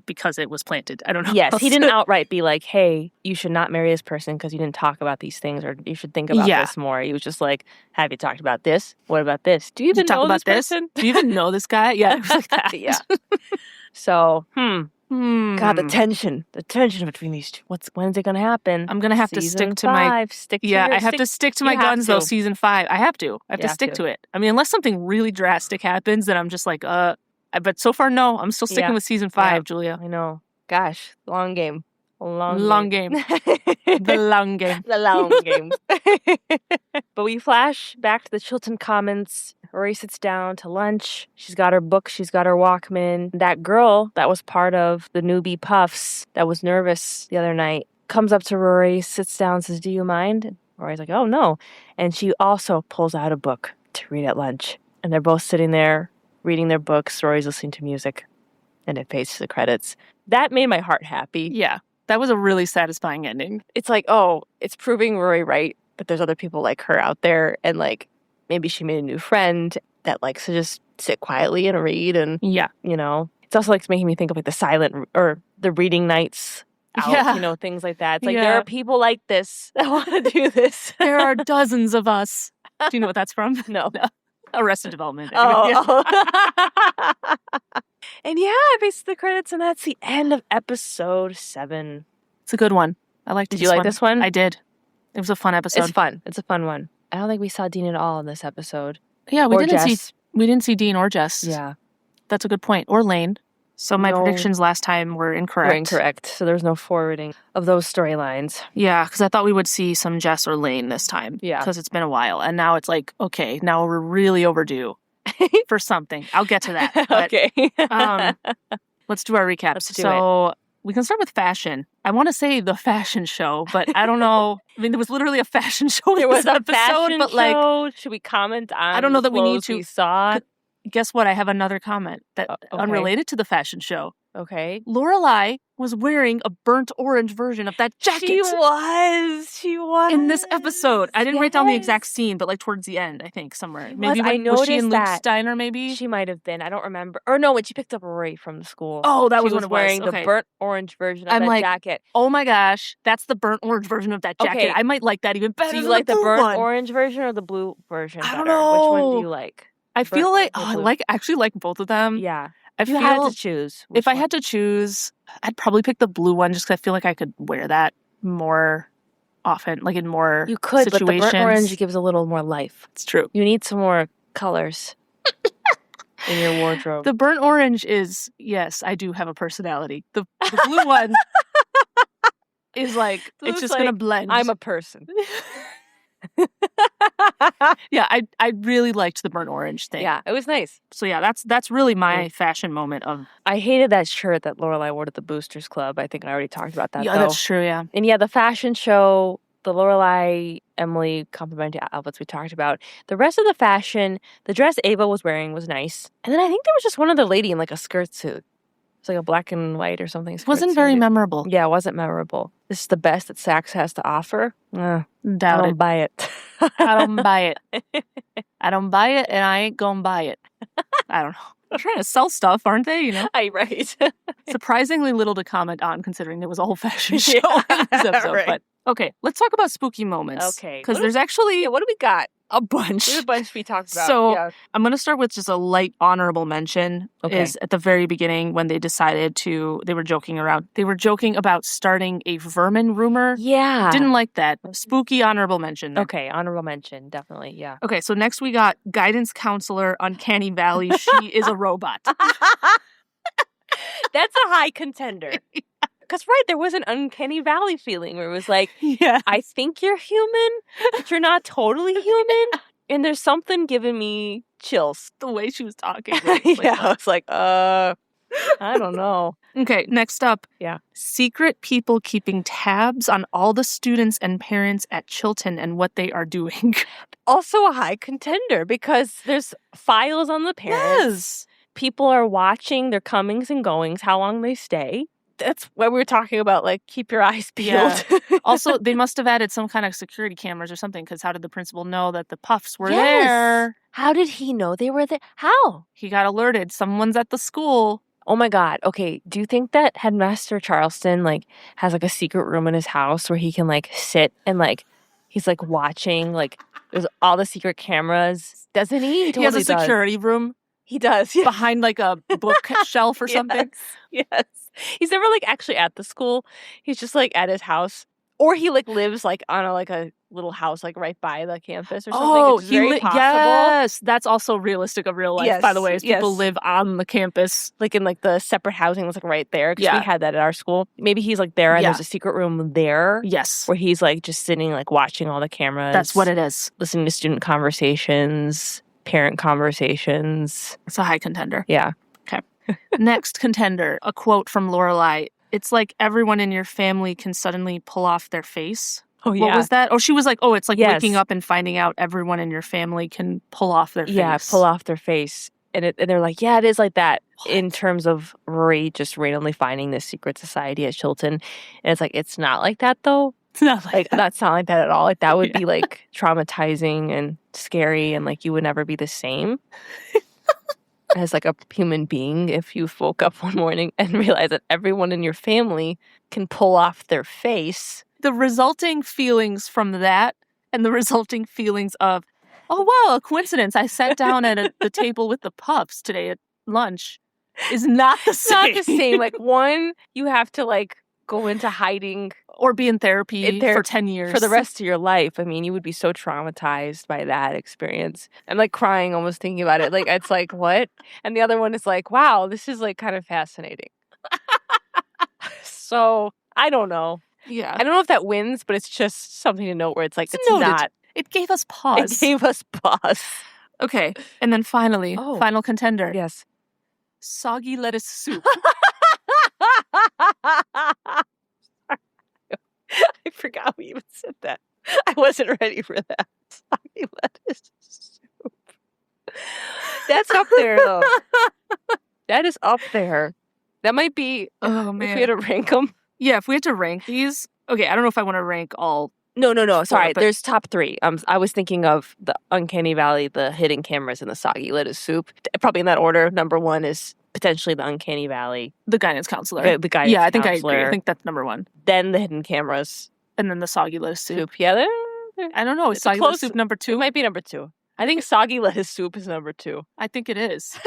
because it was planted. I don't know. Yes, he didn't outright be like, hey, you should not marry this person because you didn't talk about these things, or you should think about this more. He was just like, have you talked about this? What about this? Do you even know this person? Do you even know this guy? Yeah, it was like that. Yeah. So, God, the tension between these two. When's it going to happen? I'm going to have to stick to my... I have to stick to my guns, though, season 5. I have to stick to it. I mean, unless something really drastic happens, then I'm just like, but so far, no. I'm still sticking with season 5, Julia. I know. Gosh, long game. Long game. The long game. The long game. But we flash back to the Chilton Commons. Rory sits down to lunch. She's got her book. She's got her Walkman. That girl that was part of the newbie puffs that was nervous the other night comes up to Rory, sits down, says, do you mind? And Rory's like, oh, no. And she also pulls out a book to read at lunch. And they're both sitting there reading their books. Rory's listening to music. And it fades to the credits. That made my heart happy. Yeah. That was a really satisfying ending. It's like, oh, it's proving Rory right, but there's other people like her out there, and like maybe she made a new friend that likes to just sit quietly and read, and it's also like making me think of like the silent or the reading nights out, things like that. It's like there are people like this that want to do this. There are dozens of us. Do you know what that's from? No. Arrested Development. Oh. And it makes the credits, and that's the end of episode 7. It's a good one. I liked Did you like this one? I did. It was a fun episode. It's fun. It's a fun one. I don't think we saw Dean at all in this episode. Yeah, we didn't see Dean or Jess. Yeah. That's a good point. Or Lane. So my predictions last time were incorrect. So there's no forwarding of those storylines. Yeah, because I thought we would see some Jess or Lane this time. Yeah. Because it's been a while. And now it's like, okay, now we're really overdue for something. I'll get to that. But, okay. let's do our recaps. We can start with fashion. I want to say the fashion show, but I don't know. I mean, there was literally a fashion show in this episode, but like, should we comment on? I don't know that we need to. We saw. guess what? I have another comment that Okay. unrelated to the fashion show. Okay. Lorelai was wearing a burnt orange version of that jacket. She was. In this episode. I didn't write down the exact scene, but like towards the end, I think, somewhere. Maybe was she in Luke's diner, maybe? She might have been. I don't remember. Or no, when she picked up Rory from the school. Oh, that was when she it was. Wearing the burnt orange version of that jacket. Oh my gosh, that's the burnt orange version of that jacket. Okay. I might like that even better. Do you like the burnt orange version or the blue version better? I don't know. Which one do you like? I feel like I actually like both of them. Yeah. If you had to choose. If I had to choose, I'd probably pick the blue one just because I feel like I could wear that more often, like in more situations. You could, but the burnt orange gives a little more life. It's true. You need some more colors in your wardrobe. The burnt orange is, yes, I do have a personality. The blue one is like, it's just going to blend. I'm a person. Yeah, I really liked the burnt orange thing. Yeah, it was nice. So yeah, that's really my fashion moment of. I hated that shirt that Lorelai wore to the Boosters Club. I think I already talked about that. Yeah, that's true. Yeah, and yeah, the fashion show, the Lorelai, Emily complimentary outfits we talked about. The rest of the fashion, the dress Ava was wearing was nice, and then I think there was just one other lady in like a skirt suit. It's like a black and white or something. It wasn't very memorable. Yeah, it wasn't memorable. This is the best that Saks has to offer. I don't buy it. I don't buy it. I don't buy it, and I ain't gonna buy it. I don't know. They're trying to sell stuff, aren't they? You know, right. Surprisingly little to comment on, considering there was a whole fashion show in this episode. Right. But okay, let's talk about spooky moments. Okay, because there's actually what do we got? A bunch. There's a bunch we talked about. So I'm going to start with just a light honorable mention. Okay. Is at the very beginning when they decided they were joking around. They were joking about starting a vermin rumor. Yeah. Didn't like that. Spooky honorable mention there. Okay, honorable mention. Definitely, yeah. Okay, so next we got guidance counselor, Uncanny Valley. She is a robot. That's a high contender. Because, right, there was an Uncanny Valley feeling where it was like, I think you're human, but you're not totally human. And there's something giving me chills. The way she was talking. I was like, I don't know. Okay, next up. Yeah. Secret people keeping tabs on all the students and parents at Chilton and what they are doing. Also a high contender because there's files on the parents. Yes. People are watching their comings and goings, how long they stay. That's what we were talking about, like, keep your eyes peeled. Yeah. Also, they must have added some kind of security cameras or something, because how did the principal know that the puffs were there? How did he know they were there? How? He got alerted. Someone's at the school. Oh my God. Okay, do you think that Headmaster Charleston, like, has, like, a secret room in his house where he can, like, sit and, like, he's, like, watching, like, there's all the secret cameras? Doesn't he? He has a security room. He does. Yeah. Behind, like, a bookshelf or something. Yes. He's never, like, actually at the school. He's just, like, at his house. Or he, like, lives, like, on a little house, like, right by the campus or something. Oh, it's very possible. Yes. That's also realistic of real life, by the way. Is people live on the campus. Like, in, like, the separate housing was, like, right there. Because we had that at our school. Maybe he's, like, there and there's a secret room there. Yes. Where he's, like, just sitting, like, watching all the cameras. That's what it is. Listening to student conversations, parent conversations. It's a high contender. Yeah. Okay. Next contender, a quote from Lorelai. It's like everyone in your family can suddenly pull off their face. Oh, yeah. What was that? Oh, she was like, it's like waking up and finding out everyone in your family can pull off their face. Yeah, pull off their face. And they're like, yeah, it is like that. What? In terms of Rory just randomly finding this secret society at Chilton. And it's like, it's not like that, though. It's not like that. That's not like that at all. Like, that would be, like, traumatizing and scary, and, like, you would never be the same as, like, a human being if you woke up one morning and realized that everyone in your family can pull off their face. The resulting feelings from that and the resulting feelings of, oh, wow, a coincidence. I sat down at the table with the puffs today at lunch is not the same. Not the same. Like, one, you have to, like, go into hiding. Or be in therapy for 10 years. For the rest of your life. I mean, you would be so traumatized by that experience. I'm, like, crying almost thinking about it. Like, it's like, what? And the other one is like, wow, this is, like, kind of fascinating. So, I don't know. Yeah. I don't know if that wins, but it's just something to note where it's like, it's not. It gave us pause. It gave us pause. Okay. And then finally, final contender. Yes. Soggy lettuce soup. I forgot we even said that. I wasn't ready for that. Soggy lettuce soup. That's there, though. That is up there. That might be, Oh, man. if we had to rank them. Yeah, if we had to rank these. Okay, I don't know if I want to rank all. No. Sorry, but there's top 3. I was thinking of the Uncanny Valley, the hidden cameras, and the soggy lettuce soup. Probably in that order. Number 1 is potentially the Uncanny Valley. The guidance counselor. The guidance Yeah, I think counselor. I agree. I think that's number 1. Then the hidden cameras. And then the soggy lettuce soup. Yeah, I don't know. Is soggy lettuce soup number 2? It might be number 2. I think soggy lettuce soup is number 2. I think it is.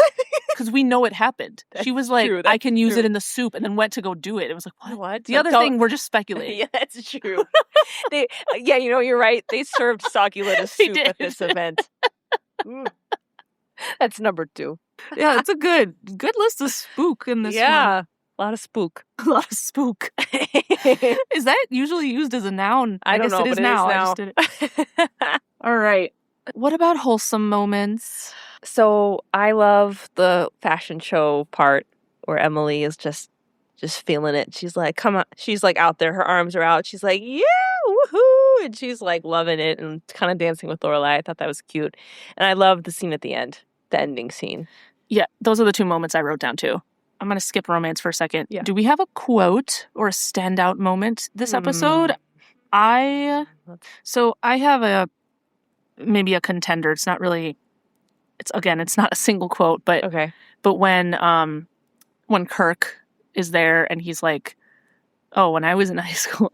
Because we know it happened. She was like, I can use it in the soup, and then went to go do it. It was like, what? The other thing, we're just speculating. Yeah, that's true. You're right. They served soggy lettuce soup at this event. That's number 2. Yeah, it's a good list of spook in this one. Yeah, a lot of spook. A lot of spook. Is that usually used as a noun? I don't know, it is now. I just did it. All right. What about wholesome moments? So I love the fashion show part where Emily is just feeling it. She's like, come on. She's like out there. Her arms are out. She's like, yeah, woohoo. And she's like loving it and kind of dancing with Lorelai. I thought that was cute. And I love the scene at the end, the ending scene. Yeah, those are the 2 moments I wrote down too. I'm going to skip romance for a second. Yeah. Do we have a quote or a standout moment this episode? I have maybe a contender. It's not really, it's not a single quote, but okay. But when Kirk is there and he's like, oh, when I was in high school,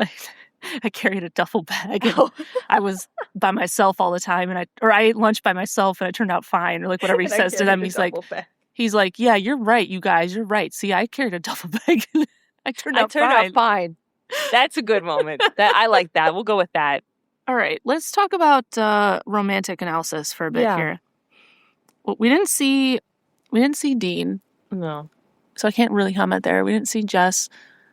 I carried a duffel bag and I was by myself all the time I ate lunch by myself and I turned out fine, or like whatever he says to them. He's like, yeah, you're right, you guys, you're right. See, I carried a duffel bag and I turned out fine. That's a good moment. I like that. We'll go with that. All right, let's talk about romantic analysis for a bit here. Well, we didn't see Dean. No. So I can't really comment there. We didn't see Jess.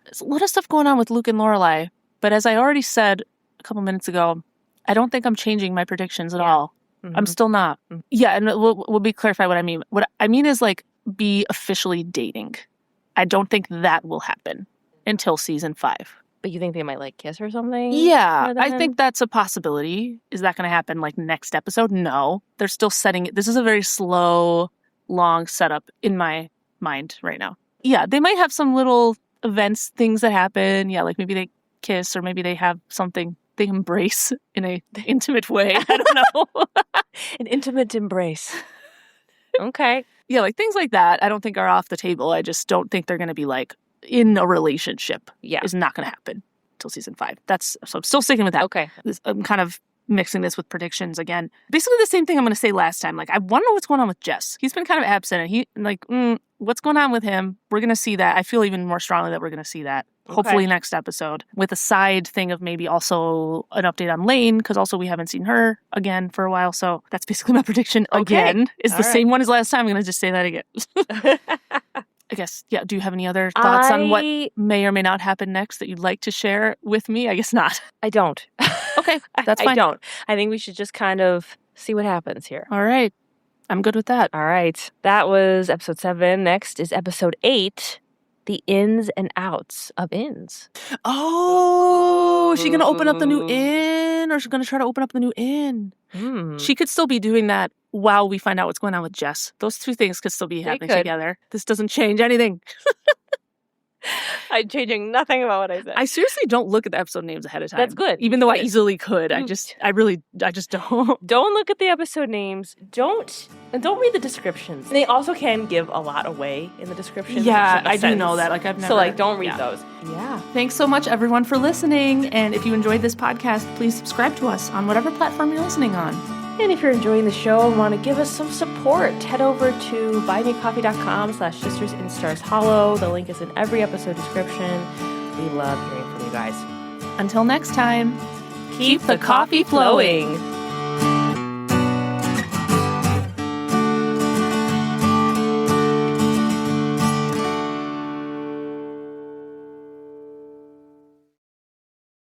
There's a lot of stuff going on with Luke and Lorelai. But as I already said a couple minutes ago, I don't think I'm changing my predictions at all. Mm-hmm. I'm still not. Mm-hmm. Yeah, and we'll be clarify what I mean. What I mean is like be officially dating. I don't think that will happen until season 5. But you think they might like kiss or something? Yeah, I think that's a possibility. Is that going to happen like next episode? No. They're still setting it. This is a very slow, long setup in my mind right now. Yeah, they might have some little events, things that happen. Yeah, like maybe they kiss or maybe they have something they embrace in a intimate way. I don't know. An intimate embrace. Okay. Yeah, like things like that I don't think are off the table. I just don't think they're going to be like in a relationship. Yeah. Is not going to happen until season 5. So I'm still sticking with that. Okay. I'm kind of mixing this with predictions again. Basically the same thing I'm going to say last time. Like, I want to know what's going on with Jess. He's been kind of absent and what's going on with him? We're going to see that. I feel even more strongly that we're going to see that. Okay. Hopefully next episode, with a side thing of maybe also an update on Lane, because also we haven't seen her again for a while. So that's basically my prediction again. Is the same one as last time. I'm going to just say that again. I guess, yeah. Do you have any other thoughts on what may or may not happen next that you'd like to share with me? I guess not. I don't. Okay, that's fine. I don't. I think we should just kind of see what happens here. All right. I'm good with that. All right. That was episode 7. Next is episode 8. The ins and outs of inns. Oh, is she going to open up the new inn, or is she going to try to open up the new inn? She could still be doing that while we find out what's going on with Jess. Those 2 things could still be happening together. This doesn't change anything. I'm changing nothing about what I said. I seriously don't look at the episode names ahead of time. That's good. Even though I easily could. I just don't. Don't look at the episode names. Don't read the descriptions. They also can give a lot away in the description. Yeah, I do know that. Like, I've never. So don't read those. Yeah. Thanks so much, everyone, for listening. And if you enjoyed this podcast, please subscribe to us on whatever platform you're listening on. And if you're enjoying the show and want to give us some support, head over to buymeacoffee.com/sistersinstarshollow. The link is in every episode description. We love hearing from you guys. Until next time, keep the coffee flowing.